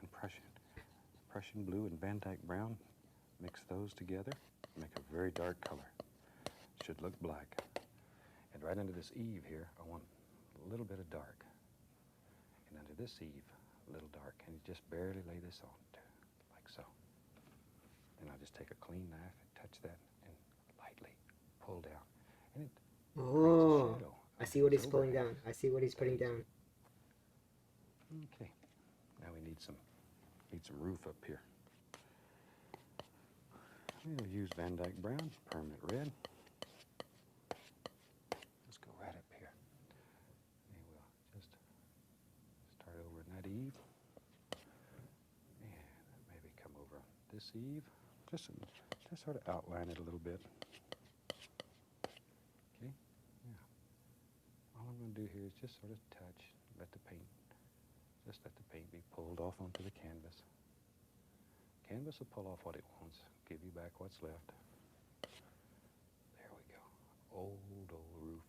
and Prussian blue and Van Dyke Brown, mix those together, make a very dark color. Should look black. And right under this eave here, I want a little bit of dark. And under this eave, a little dark. And you just barely lay this on, like so. And I'll just take a clean knife and touch that and lightly pull down. And it Oh, shadow I of see what this he's pulling overhang. down. I see what he's putting down. Okay, now we need some roof up here. We'll use Van Dyke Brown, permanent red. Let's go right up here. And we'll just start over in that eave. And maybe come over this eave. Just sort of outline it a little bit. Okay? Yeah. All I'm going to do here is just sort of touch, let the paint be pulled off onto the canvas. Canvas will pull off what it wants, give you back what's left. There we go. Old roof.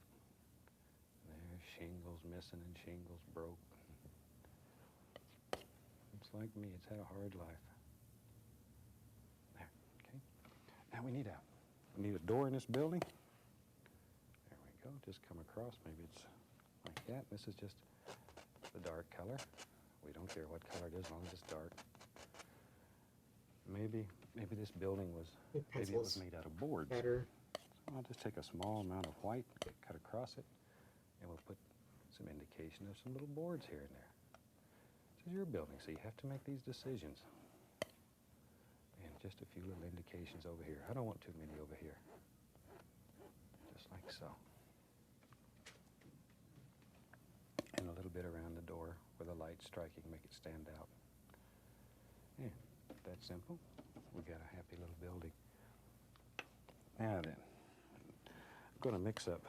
There's shingles missing and shingles broke. It's like me, it's had a hard life. There, okay. Now we need a door in this building. There we go, just come across, maybe it's like that. This is just the dark color. We don't care what color it is, as long as it's dark. Maybe this building was, maybe it was made out of boards. Better. So I'll just take a small amount of white, cut across it, and we'll put some indication of some little boards here and there. This is your building, so you have to make these decisions. And just a few little indications over here. I don't want too many over here. Just like so. And a little bit around the door where the light's striking, make it stand out. Yeah, that simple. We got a happy little building. Now then, I'm going to mix up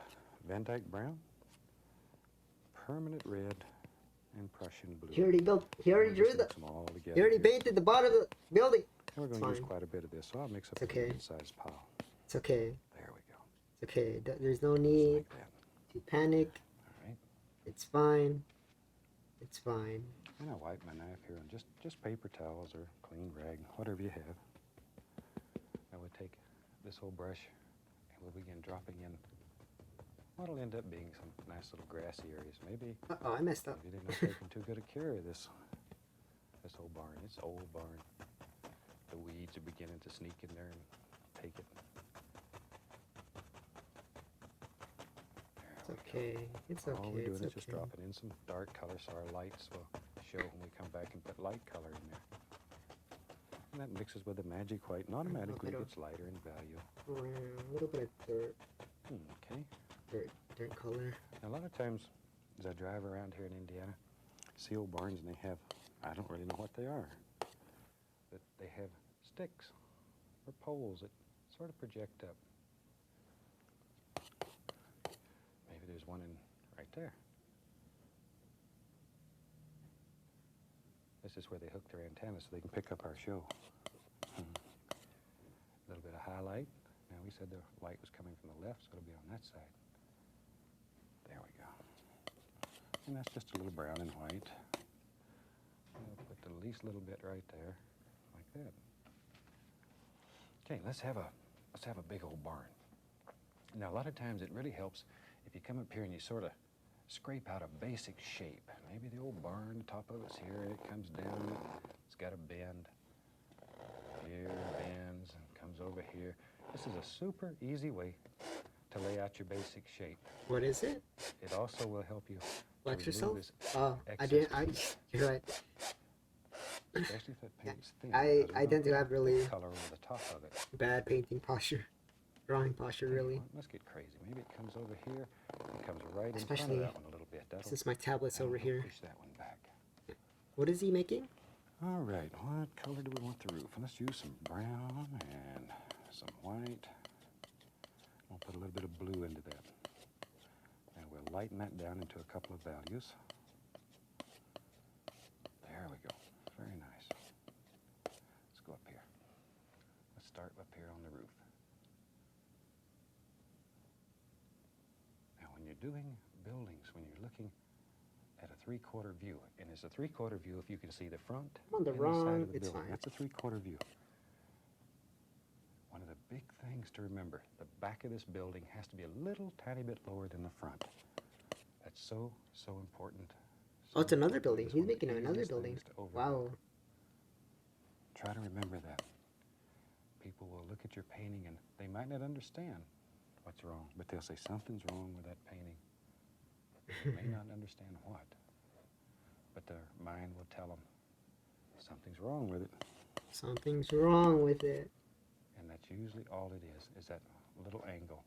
Van Dyke Brown, permanent red, and Prussian blue. He already drew the. He already painted the bottom of the building. And we're going to use quite a bit of this, so I'll mix up a good-sized pile. It's okay. There we go. It's okay. There's no need Like that. to panic. All right. It's fine. It's fine. And I wipe my knife here on just paper towels or clean rag, whatever you have. I would take this whole brush and we'll begin dropping in what'll end up being some nice little grassy areas. Maybe Uh-oh, I messed up. maybe they're not taking too good a care of this old barn. It's an old barn. The weeds are beginning to sneak in there and take it. It's okay. It's okay. All we're doing It's is just okay. dropping in some dark color so our lights will show when we come back and put light color in there. And that mixes with the magic white and automatically gets lighter in value. A little bit of dirt. Okay. Dirt color. Now, a lot of times, as I drive around here in Indiana, see old barns and they have, I don't really know what they are, but they have sticks or poles that sort of project up. Maybe there's one in right there. This is where they hook their antennas so they can pick up our show. A little bit of highlight. Now we said the light was coming from the left, so it'll be on that side. There we go. And that's just a little brown and white. We'll put the least little bit right there, like that. Okay, let's have a big old barn. Now, a lot of times it really helps if you come up here and you sort of scrape out a basic shape. Maybe the old barn, the top of it's here, and it comes down, it's got a bend. Here, bends, and comes over here. This is a super easy way to lay out your basic shape. What is it? It also will help you Flex to remove yourself? this Oh, I excess didn't. You're right. Especially if it paint's thin. I because we tend don't to have really color over the top of it. bad painting posture, drawing posture, really. Well, let's get crazy. Maybe it comes over here. It comes right in front Especially of that one a little bit. Since my tablet's that'll over help here. Push that one back. What is he making? All right. What color do we want the roof? Let's use some brown and some white. I'll put a little bit of blue into that. And we'll lighten that down into a couple of values. There we go. Very nice. Let's go up here. Let's start up here on the roof. Now, when you're doing buildings, when you're looking at a three-quarter view, and it's a three-quarter view if you can see the front I'm on the and the side wrong. of the It's building. fine. That's a three-quarter view. One of the big things to remember, the back of this building has to be a little tiny bit lower than the front. That's so important. So Oh, it's another important. building. It's He's one of the making another easiest building. things to overlook. Wow. Try to remember that. People will look at your painting and they might not understand what's wrong, but they'll say something's wrong with that painting. They may not understand what, but their mind will tell them something's wrong with it. Something's wrong with it. And that That's usually all it is that little angle.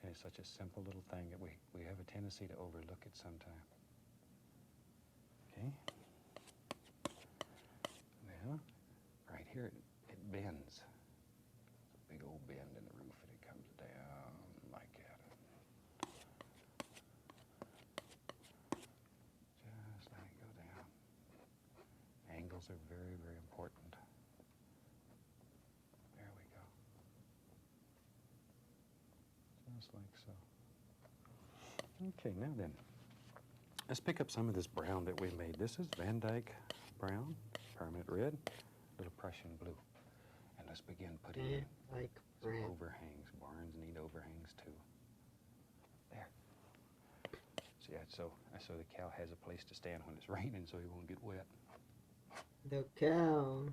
And it's such a simple little thing that we have a tendency to overlook it sometimes. Okay? Now, right here, it bends. It's a big old bend in the roof, and it comes down like that. Just let it go down. Angles are very, very important. There we go. Just like so. Okay, now then, let's pick up some of this brown that we made. This is Van Dyke brown, permanent red, little Prussian blue. And let's begin putting in Like some red. overhangs. Barns need overhangs too. There. See, so the cow has a place to stand when it's raining so he won't get wet. The cow.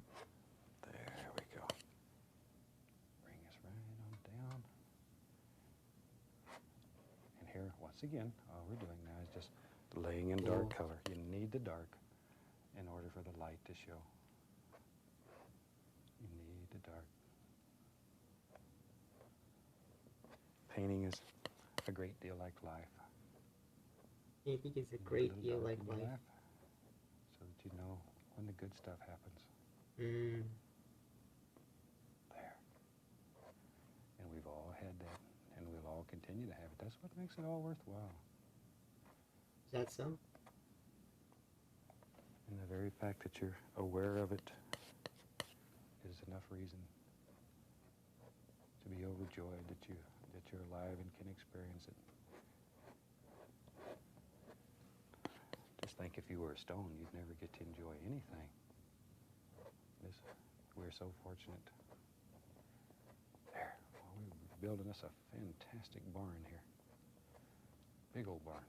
There we go. Bring us right on down. And here, once again, all we're doing now is just laying in dark color. You need the dark in order for the light to show. You need the dark. Painting is a great deal like life. I think it's a You need great little deal dark like in your life. so that you know when the good stuff happens. Mm. There. And we've all had that, and we'll all continue to have it. That's what makes it all worthwhile. Is that so? And the very fact that you're aware of it is enough reason to be overjoyed that you're alive and can experience it. Just think if you were a stone, you'd never get to enjoy anything. We're so fortunate. There. Well, we're building us a fantastic barn here. Big old barn.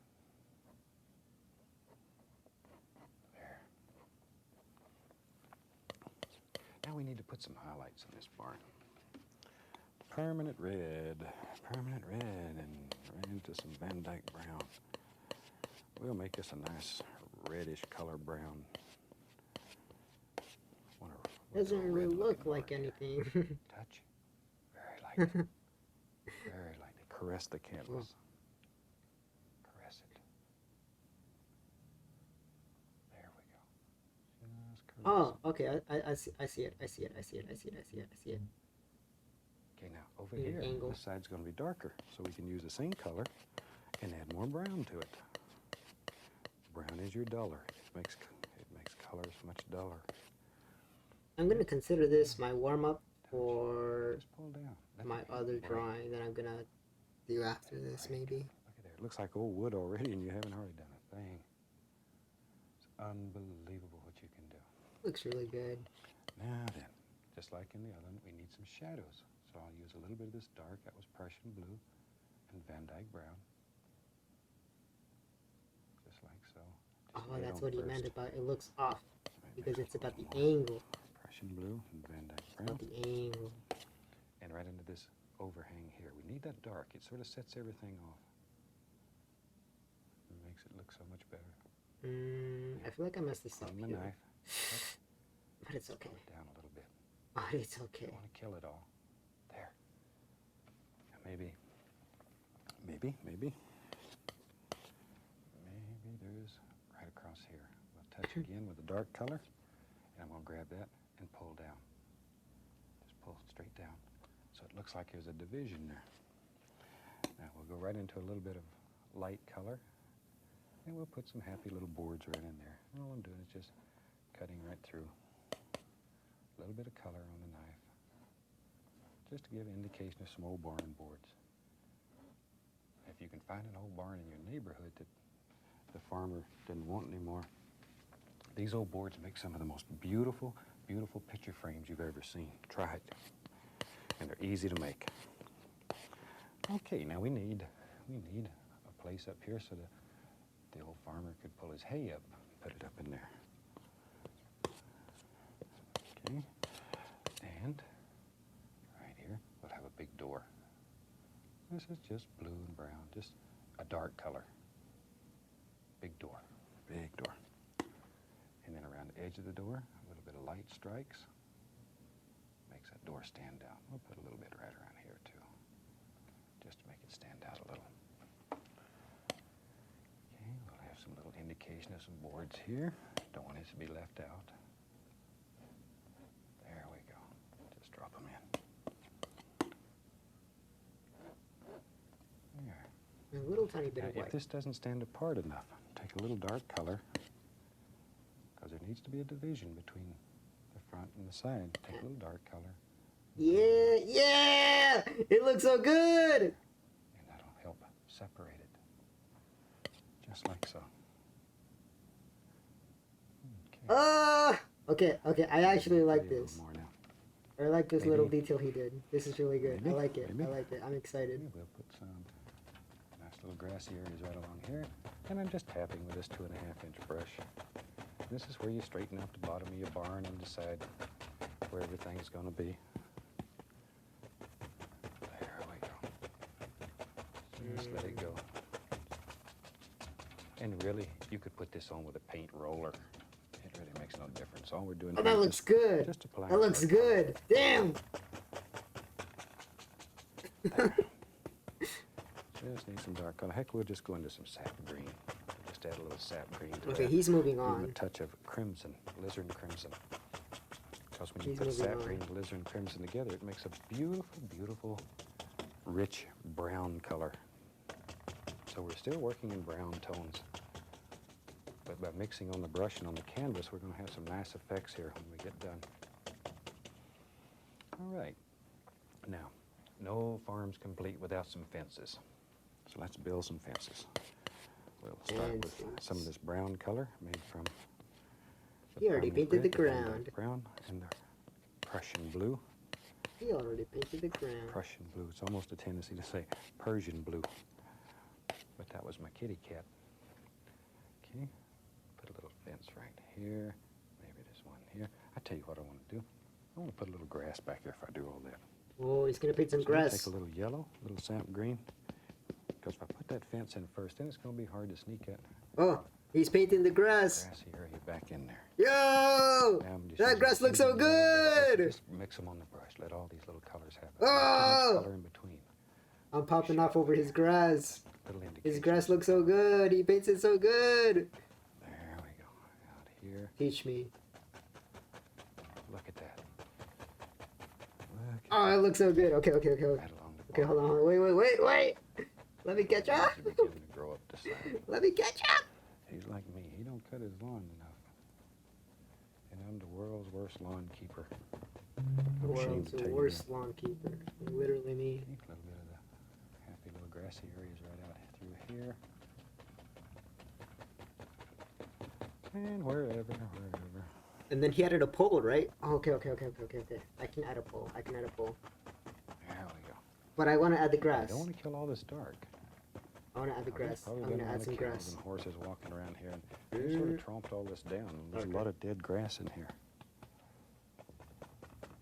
There. Now we need to put some highlights in this barn. Permanent red, and right into some Van Dyke brown. We'll make this a nice reddish color brown. Doesn't really look like anything. Touch. Very lightly. Very lightly. Caress the canvas. Caress it. There we go. Just caress Oh, it. okay. I see it. I see it. Okay, now over Need an here, angle. this side's going to be darker, so we can use the same color and add more brown to it. Brown is your duller. It makes colors much duller. I'm gonna consider this my warm up for Just pull down. Let my the paint other break. drawing that I'm gonna do after this, maybe. Look at there. It looks like old wood already, and you haven't hardly done a thing. It's unbelievable what you can do. Looks really good. Now then, just like in the other one, we need some shadows. So I'll use a little bit of this dark, that was Prussian blue, and Van Dyke brown. Just like so. Just Oh, lay it that's on what he first. meant about it looks off Maybe because make it's it a about the little more. angle. Prussian blue and Van Dyke It's brown. about the angle. And right into this overhang here. We need that dark. It sort of sets everything off. It makes it look so much better. I feel like I messed this up On the here. knife, But it's okay. pull it down a little bit. Oh, it's You okay. don't want to kill it all. There. Now maybe there's right across here. We'll touch again with the dark color, and I'm going to grab that and pull down. Just pull straight down. So it looks like there's a division there. Now we'll go right into a little bit of light color, and we'll put some happy little boards right in there. And all I'm doing is just cutting right through. A little bit of color on the knife, just to give an indication of some old barn boards. If you can find an old barn in your neighborhood that the farmer didn't want anymore, these old boards make some of the most beautiful, beautiful picture frames you've ever seen. Try it. And they're easy to make. Okay, now we need a place up here so that the old farmer could pull his hay up, put it up in there. Okay, and right here we'll have a big door. This is just blue and brown, just a dark color. Big door, big door. And then around the edge of the door, a little bit of light strikes. Makes a that door stand out. We'll put a little bit right around here too, just to make it stand out a little. Okay, we'll have some little indication of some boards here. Don't want it to be left out. There we go. Just drop them in. There. A little tiny bit Now, of if white. this doesn't stand apart enough, take a little dark color, because there needs to be a division between the front and the side. Take a little dark color, Yeah, yeah! It looks so good! and that'll help separate it, just like so. Okay. Okay, I actually like Maybe a this. little more now. I like this Maybe- little detail he did. This is really good. Maybe, I like it. maybe. I like it. I'm excited. We'll put some nice little grassy areas right along here, and I'm just tapping with this 2.5-inch brush. This is where you straighten out the bottom of your barn and decide where everything's going to be. There we go. Just let it go. And really, you could put this on with a paint roller. It really makes no difference. All we're doing Oh, here that is looks good. just applying That looks some good. Damn! Just need some dark color. Heck, we'll just go into some sap green. Just add a little sap green to Okay, that. he's moving Give 'em on. a touch of crimson, alizarin crimson. Because when you He's put moving sap on. green and alizarin crimson together, it makes a beautiful, beautiful, rich brown color. So we're still working in brown tones. But by mixing on the brush and on the canvas, we're going to have some nice effects here when we get done. All right. Now, no farm's complete without some fences. So let's build some fences. We'll start with some of this brown color made from the He already permanent painted the grit, Van ground. Dyke brown, and the Prussian blue. He already painted the ground. Prussian blue. It's almost a tendency to say Persian blue. But that was my kitty cat. Okay. Put a little fence right here. Maybe there's one here. I tell you what I want to do. I want to put a little grass back there if I do all that. Oh, he's gonna paint some So I'm gonna grass. take a little yellow, a little sap green. Because if I put that fence in first, then it's going to be hard to sneak that Oh, he's painting the grass. grassy area back in there. Yo! Now I'm just That using grass looks so fusing yellow. good! Just mix them on the brush. Let all these little colors happen. Oh! Not too much color in between. I'm popping off over his grass. Little indication. His grass looks so good. He paints it so good. There we go. Out here. Teach me. Look at that. Look at Oh, it looks so good. Okay. that along the Okay, hold on. Wait. Let me catch up. He's beginning to grow up the side. Let me catch up. He's like me. He don't cut his lawn enough. And I'm the world's worst lawn keeper. The I'm ashamed world's to tell you worst lawn keeper. Literally me. that. A little bit of the happy little grassy areas right out through here. And wherever. And then he added a pole, right? Oh, okay. I can add a pole. There we go. But I want to add the I grass. don't want to kill all this dark. I want to add the He's grass. probably I'm been going to a lot add of some cows grass. and horses walking around here, and he sort of tromped all this down. And there's Okay. a lot of dead grass in here.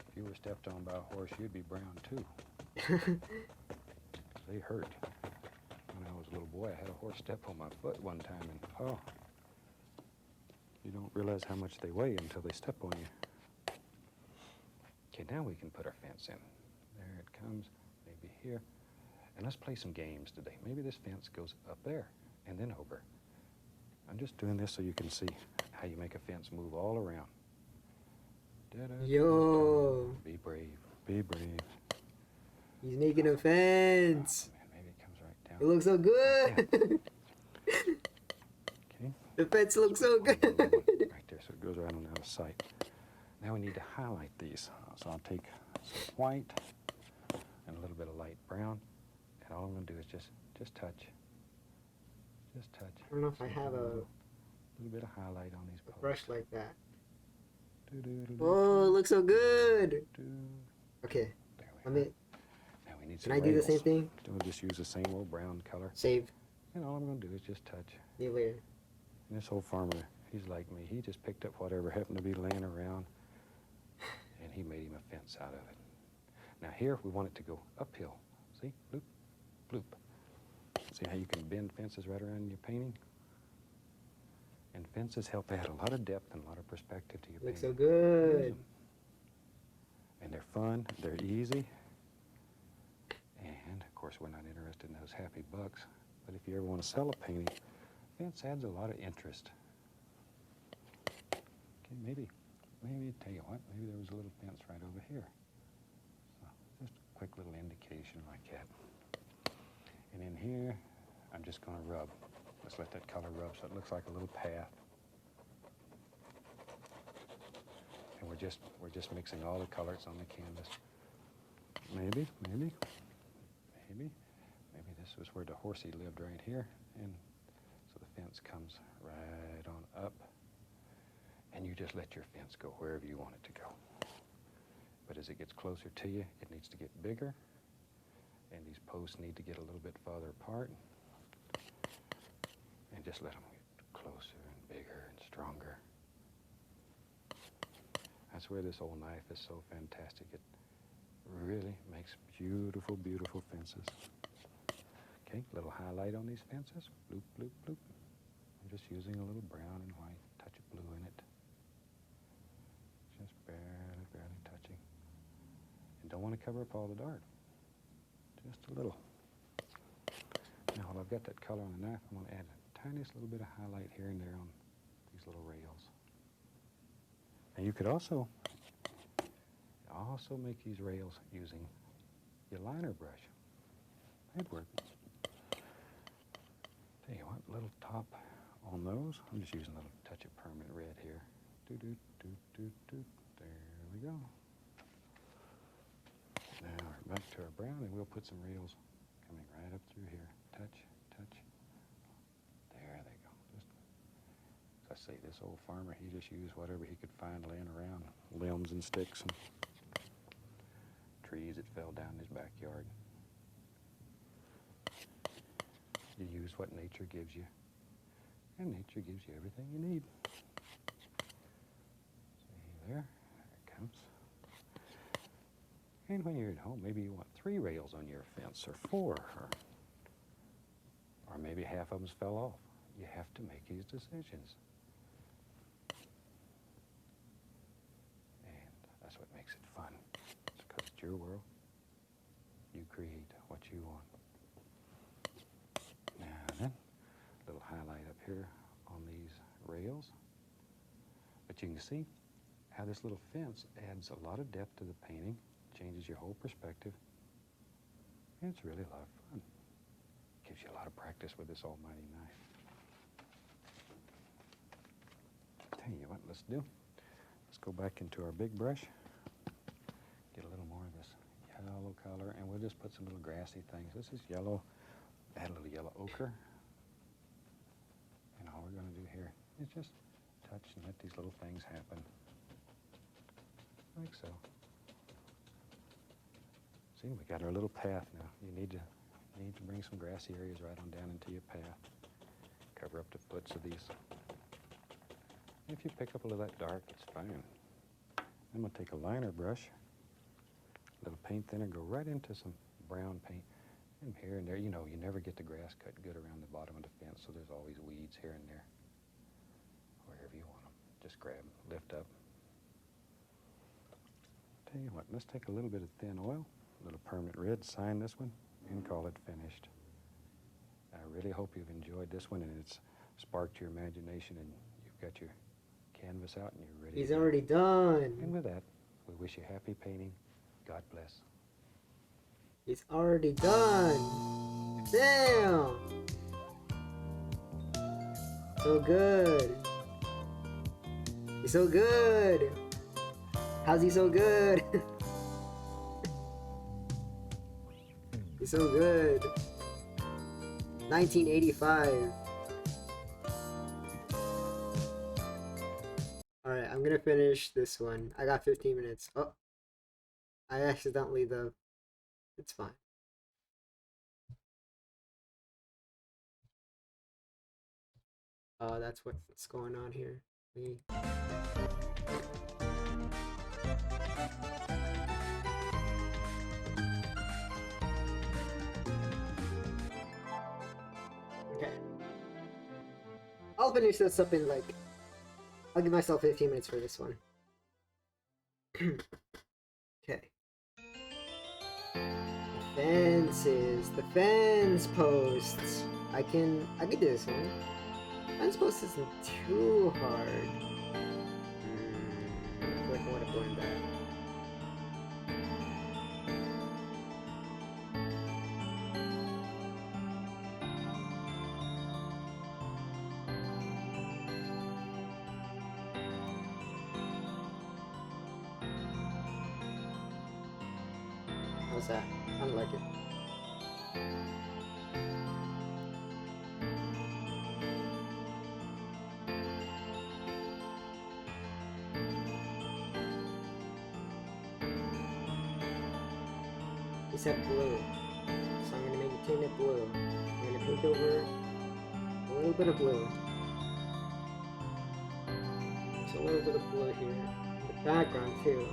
If you were stepped on by a horse, you'd be brown too. They hurt. When I was a little boy, I had a horse step on my foot one time, and oh, you don't realize how much they weigh until they step on you. Okay, now we can put our fence in. There it comes, maybe here. And let's play some games today. Maybe this fence goes up there and then over. I'm just doing this so you can see how you make a fence move all around. Yo. Be brave. Be brave. He's making a fence. Man, maybe it comes right It down. looks so good. Okay. The fence looks so good. Right there, so it goes right on out of sight. Now we need to highlight these. So I'll take some white and a little bit of light brown. And all I'm going to do is just touch. Just touch. I don't know if I have a little bit of highlight on these posts. brush like that. Do-do-do-do. Oh, it looks so good. Do. Okay, There let we me. go. Now we need Can some I do the same rails. thing? We'll just use the same old brown color. Save. And all I'm going to do is just touch. You later. And this old farmer, he's like me. He just picked up whatever happened to be laying around, and he made him a fence out of it. Now here, we want it to go uphill. See? Bloop, bloop. See how you can bend fences right around your painting? And fences help add a lot of depth and a lot of perspective to your Looks painting. so good. And they're fun, they're easy, and of course we're not interested in those happy bucks, but if you ever want to sell a painting, fence adds a lot of interest. Okay, maybe, tell you what, maybe there was a little fence right over here. So just a quick little indication like that. And in here, I'm just going to rub. Let's let that color rub so it looks like a little path. And we're just mixing all the colors on the canvas. Maybe this was where the horsey lived right here, and so the fence comes right on up, and you just let your fence go wherever you want it to go. But as it gets closer to you, it needs to get bigger, and these posts need to get a little bit farther apart, and just let them get closer and bigger and stronger. That's where this old knife is so fantastic. It really makes beautiful, beautiful fences. Okay, little highlight on these fences. Bloop, bloop, bloop. I'm just using a little brown and white, touch of blue in it. Just barely, barely touching. And don't want to cover up all the dark. Just a little. Now, while I've got that color on the knife, I'm going to add the tiniest little bit of highlight here and there on these little rails. And you could also make these rails using your liner brush. That'd work. Tell you what, little top on those. I'm just using a little touch of permanent red here. There we go. Now we're back to our brown, and we'll put some rails coming right up through here. Touch, touch. There they go. Just, as I say, this old farmer, he just used whatever he could find laying around, limbs and sticks and trees that fell down in his backyard. You use what nature gives you, and nature gives you everything you need. See there it comes. And when you're at home, maybe you want 3 rails on your fence, or 4, or maybe half of them fell off. You have to make these decisions. And that's what makes it fun. It's because it's your world. You create what you want. Now then, a little highlight up here on these rails. But you can see how this little fence adds a lot of depth to the painting, changes your whole perspective. And it's really a lot of fun. Gives you a lot of practice with this almighty knife. Tell you what, let's go back into our big brush, get a little more of this yellow color, and we'll just put some little grassy things. This is yellow, add a little yellow ochre. And all we're going to do here is just touch and let these little things happen. Like so. See, we got our little path now. You need to bring some grassy areas right on down into your path. Cover up the foots of these. If you pick up a little of that dark, it's fine. I'm going to take a liner brush, a little paint thinner, go right into some brown paint. And here and there, you know, you never get the grass cut good around the bottom of the fence, so there's always weeds here and there. Wherever you want them. Just grab them, lift up. Tell you what, let's take a little bit of thin oil, a little permanent red, sign this one, and call it finished. I really hope you've enjoyed this one and it's sparked your imagination and you've got your canvas out and you're ready. He's already done. And with that, we wish you happy painting. God bless. He's already done. Damn. So good. He's so good. How's he so good? He's so good. 1985. Alright, I'm gonna finish this one. I got 15 minutes. Oh. I accidentally it's fine. That's what's going on here. Okay. I'll finish this up in I'll give myself 15 minutes for this one. Okay. Fences. The fence posts. I can do this one. Fence post isn't too hard. I feel like I want to blend that. How's that? I don't like it. He said blue, so I'm gonna maintain it blue. I'm gonna paint over a little bit of blue. Just a little bit of blue here. In the background too.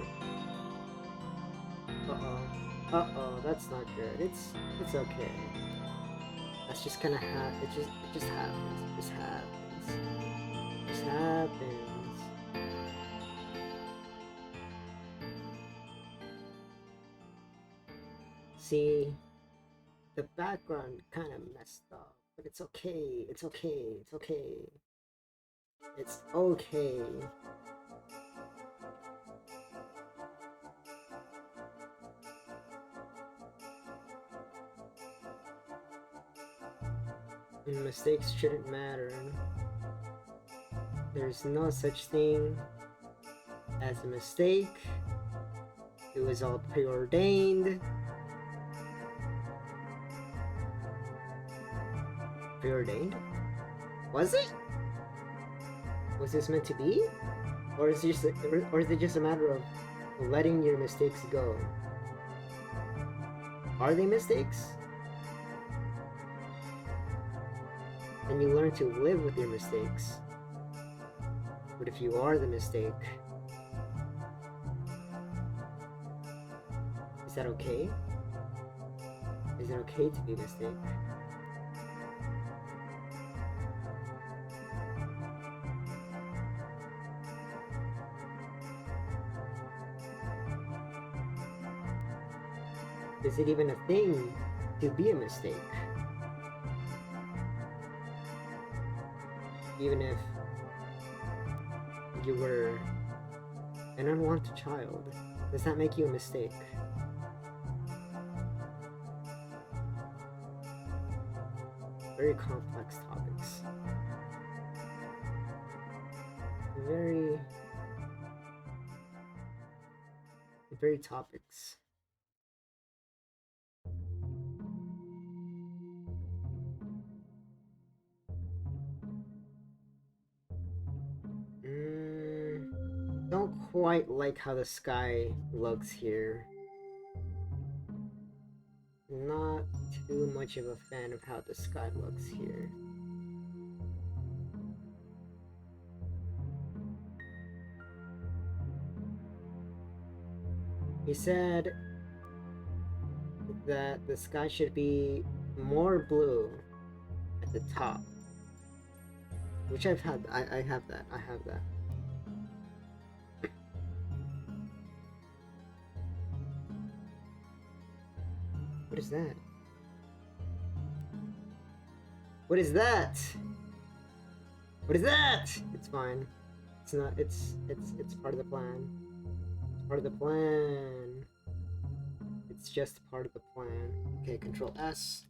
Uh-oh, that's not good. It's okay. That's just kinda it just happens. It just happens. It just happens. See, the background kinda messed up, but it's okay. It's okay. It's okay. It's okay. Mistakes shouldn't matter. There's no such thing as a mistake. It was all preordained. Preordained? Was it? Was this meant to be? Or is it just a matter of letting your mistakes go? Are they mistakes? And you learn to live with your mistakes. But if you are the mistake, is that okay? Is it okay to be a mistake? Is it even a thing to be a mistake? Even if you were an unwanted child, does that make you a mistake? Very complex topics. Very topics. Don't quite like how the sky looks here. Not too much of a fan of how the sky looks here. He said that the sky should be more blue at the top. Which I have that. What is that? What is that? What is that? It's fine. It's not. It's part of the plan. It's part of the plan. It's just part of the plan. Okay, Control S.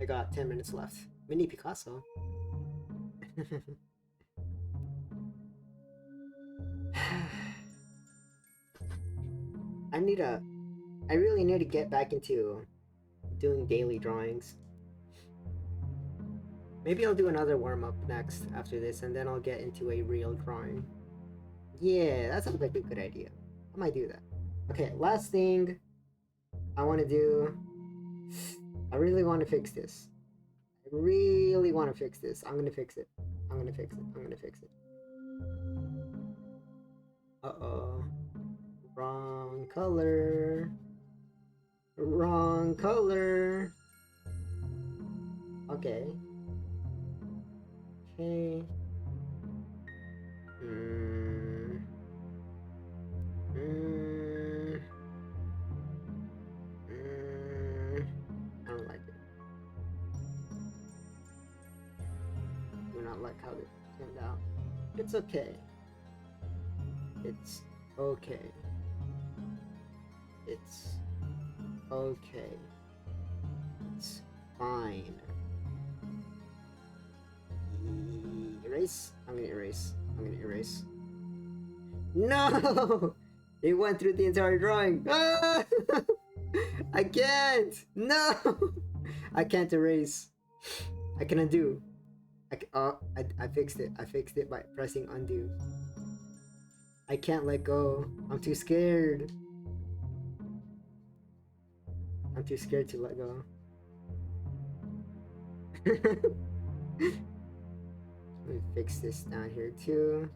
I got 10 minutes left. Mini Picasso. I really need to get back into doing daily drawings. Maybe I'll do another warm-up next after this, and then I'll get into a real drawing. Yeah, that sounds like a good idea. I might do that. Okay, last thing I want to do. I really want to fix this. I'm gonna fix it. I'm gonna fix it. Uh-oh. Wrong color. Wrong color. Okay. Okay. like how it turned out. It's okay. It's okay. It's okay. It's fine. Erase? I'm gonna erase. I'm gonna erase. No! It went through the entire drawing. Ah! I can't! No! I can't erase. I can undo. I fixed it. I fixed it by pressing undo. I can't let go. I'm too scared. I'm too scared to let go. Let me fix this down here too.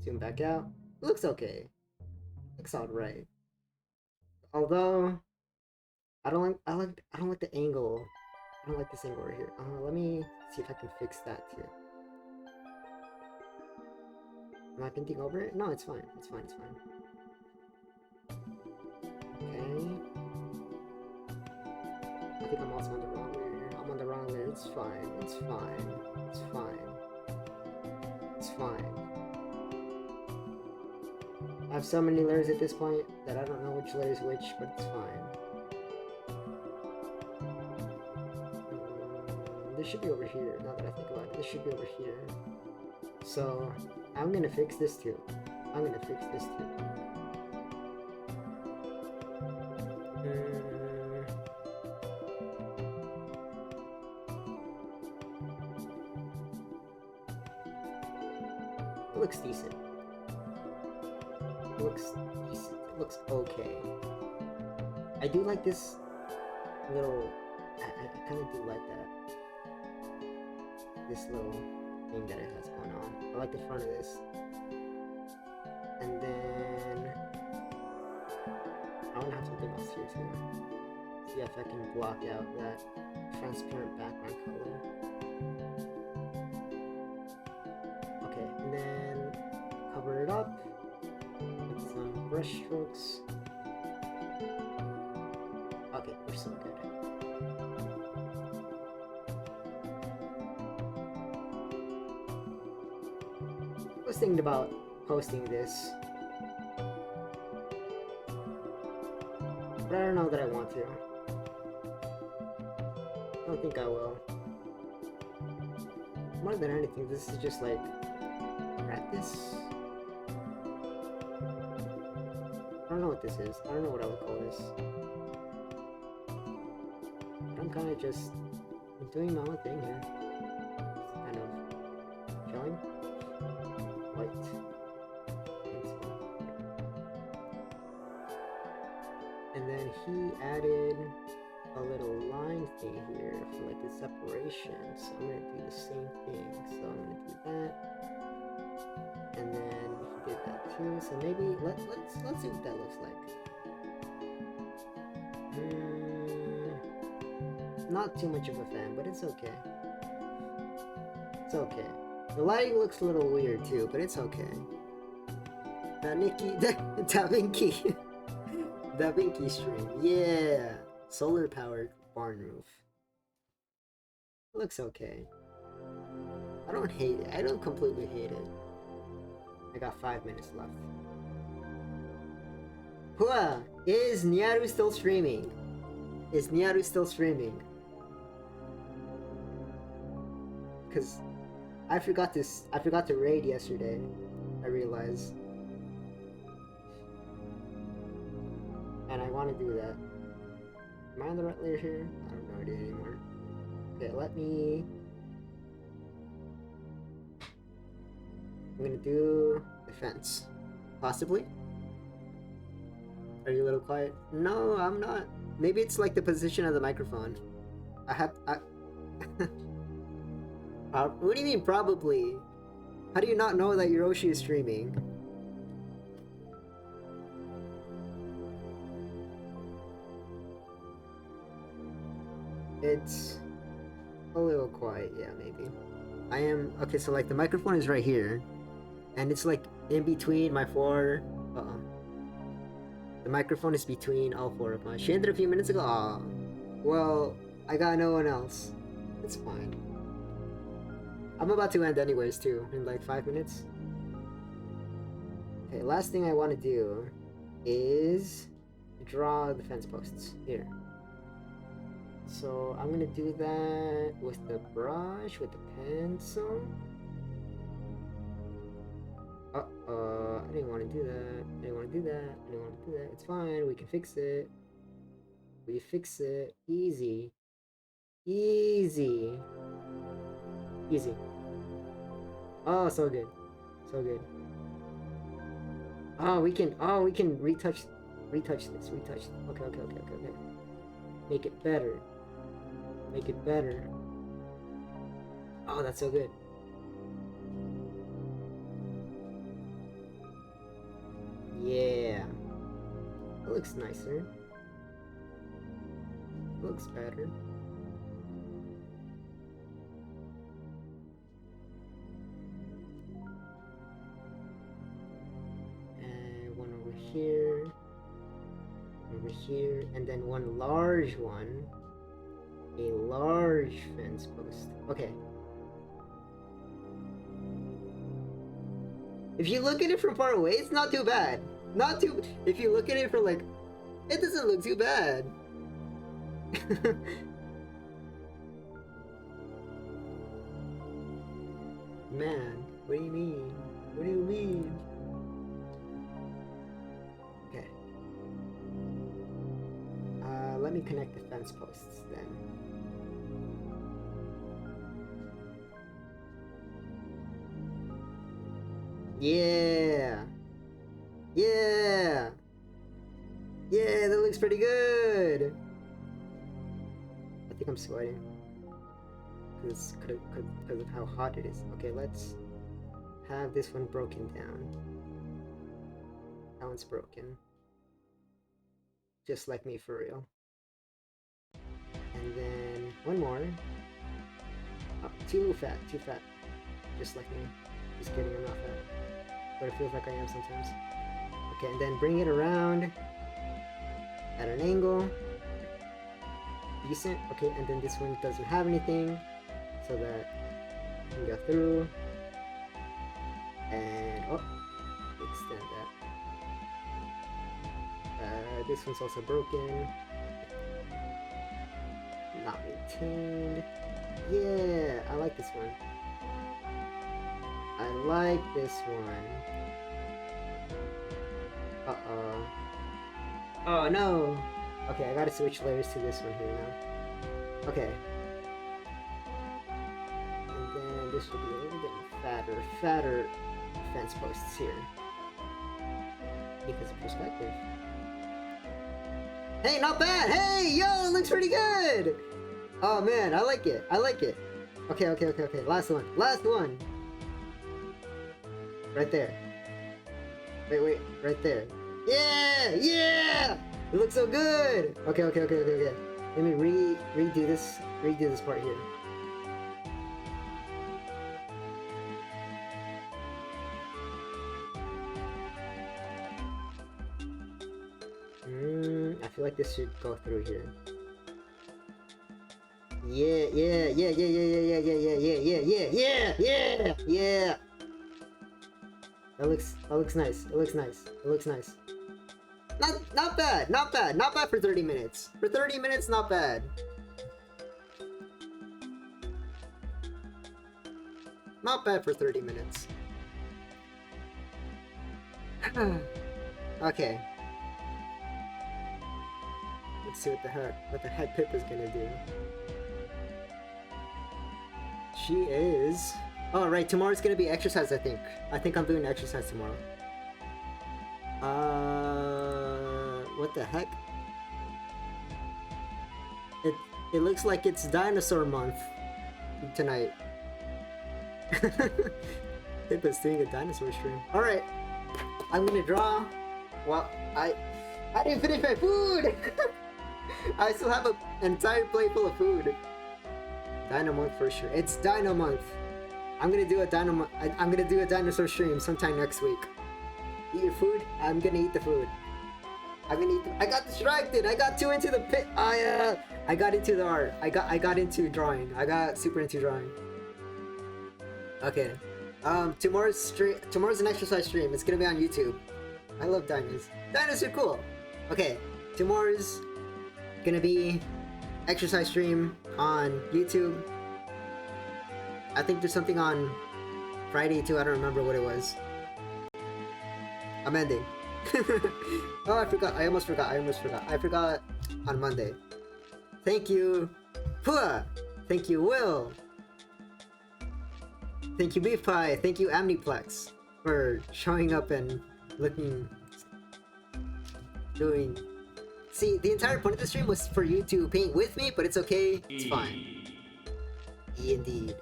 Zoom back out. Looks okay. Looks alright. Although I don't like the angle. I don't like this angle right here. Let me see if I can fix that too. Am I painting over it? No, it's fine. It's fine. It's fine. Okay. I think I'm also on the wrong layer here. I'm on the wrong layer. It's fine. It's fine. It's fine. It's fine. I have so many layers at this point that I don't know which layer is which, but it's fine. This should be over here, now that I think about it. This should be over here. So, I'm gonna fix this too. I'm gonna fix this too. It looks decent. It looks decent. It looks okay. I do like this little... I kind of do like that. This little thing that it has going on. I like the front of this. And then... I want to have something else here too. See if I can block out that transparent background color. Okay, and then cover it up with some brush strokes. Okay, we're so good. I was thinking about posting this, but I don't know that I want to. I don't think I will. More than anything, this is just like practice. I don't know what this is. I don't know what I would call this. But I'm kind of just doing my own thing here. Kind of showing. White. And then he added a little line thing here for like the separation. So I'm gonna do the same thing. So I'm gonna do that. And then he did that too. So maybe let's see what that looks like. Not too much of a fan, but it's okay. It's okay. The lighting looks a little weird too, but it's okay. Da Vinci. Da Vinci stream. Yeah. Solar powered barn roof. Looks okay. I don't hate it. I don't completely hate it. I got 5 minutes left. Hua! Is Niaru still streaming? Is Niaru still streaming? Because I forgot to raid yesterday. I realized. And I want to do that. Am I on the right layer here? I have no idea anymore. Okay, let me... I'm gonna do defense. Possibly? Are you a little quiet? No, I'm not. Maybe it's like the position of the microphone. What do you mean, probably? How do you not know that Hiroshi is streaming? It's a little quiet, yeah, maybe. I am... Okay, so like the microphone is right here. And it's like in between my four... The microphone is between all four of us. She ended a few minutes ago. Aw. Well, I got no one else. It's fine. I'm about to end anyways too, in like 5 minutes. Okay, last thing I want to do is draw the fence posts here. So I'm gonna do that with the brush, with the pencil. I didn't want to do that. I didn't want to do that. I didn't want to do that. It's fine. We can fix it. We fix it. Easy. Easy. Easy. Oh, so good. So good. Oh, we can retouch this. Okay. Make it better. Make it better. Oh, that's so good. Yeah. It looks nicer. It looks better. And one over here. Over here. And then one large one. A large fence post. Okay. If you look at it from far away, it's not too bad. Not too... If you look at it from like... It doesn't look too bad. Man, what do you mean? What do you mean? Okay. Let me connect the fence posts then. Yeah! Yeah! Yeah, that looks pretty good! I think I'm sweating. Because of how hot it is. Okay, let's have this one broken down. That one's broken. Just like me, for real. And then one more. Oh, too fat. Just like me. Just kidding, I'm not fat. But it feels like I am sometimes. Okay, and then bring it around at an angle. Decent. Okay, and then this one doesn't have anything, so that you can go through. And oh, extend that. This one's also broken. Not maintained. Yeah, I like this one. I like this one. Uh-oh. Oh no! Okay, I gotta switch layers to this one here now. Okay. And then this will be a little bit fatter fence posts here. Because of perspective. Hey, not bad! Hey, yo, it looks pretty good! Oh man, I like it. Okay. Last one. Right there. Wait, right there. Yeah! It looks so good! Okay. Let me redo this part here. I feel like this should go through here. Yeah. That looks nice. Not bad for 30 minutes. For 30 minutes, not bad. Not bad for 30 minutes. Okay. Let's see what the heck Pippa's gonna do. She is... Oh, right, tomorrow's gonna be exercise, I think. I think I'm doing exercise tomorrow. What the heck? It looks like it's dinosaur month tonight. Pippa's doing a dinosaur stream. Alright, I'm gonna draw. Well, I didn't finish my food! I still have an entire plate full of food. Dino month for sure. It's Dino month. I'm gonna do a dinosaur stream sometime next week. Eat your food? I'm gonna eat the food. I got distracted. I got too into the pit. I got into the art. I got into drawing. I got super into drawing. Okay. Tomorrow's an exercise stream. It's gonna be on YouTube. I love diamonds. Diamonds are cool. Okay. Tomorrow's gonna be exercise stream on YouTube. I think there's something on Friday too. I don't remember what it was. I'm ending. Oh, I forgot. I almost forgot. I forgot on Monday. Thank you, Pua. Thank you, Will. Thank you, Beef Pie. Thank you, Amniplex, for showing up and doing. See, the entire point of the stream was for you to paint with me, but it's okay. It's fine. Indeed.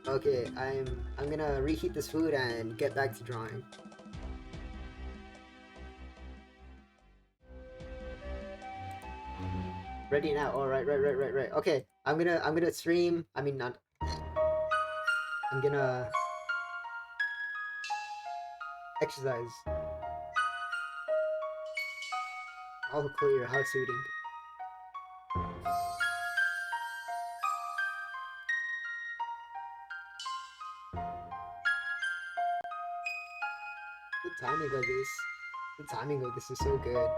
Okay, I'm gonna reheat this food and get back to drawing. Ready now. Oh, right. Okay, I'm gonna stream. I mean, not. I'm gonna exercise. All clear. How suiting. The timing of this is so good.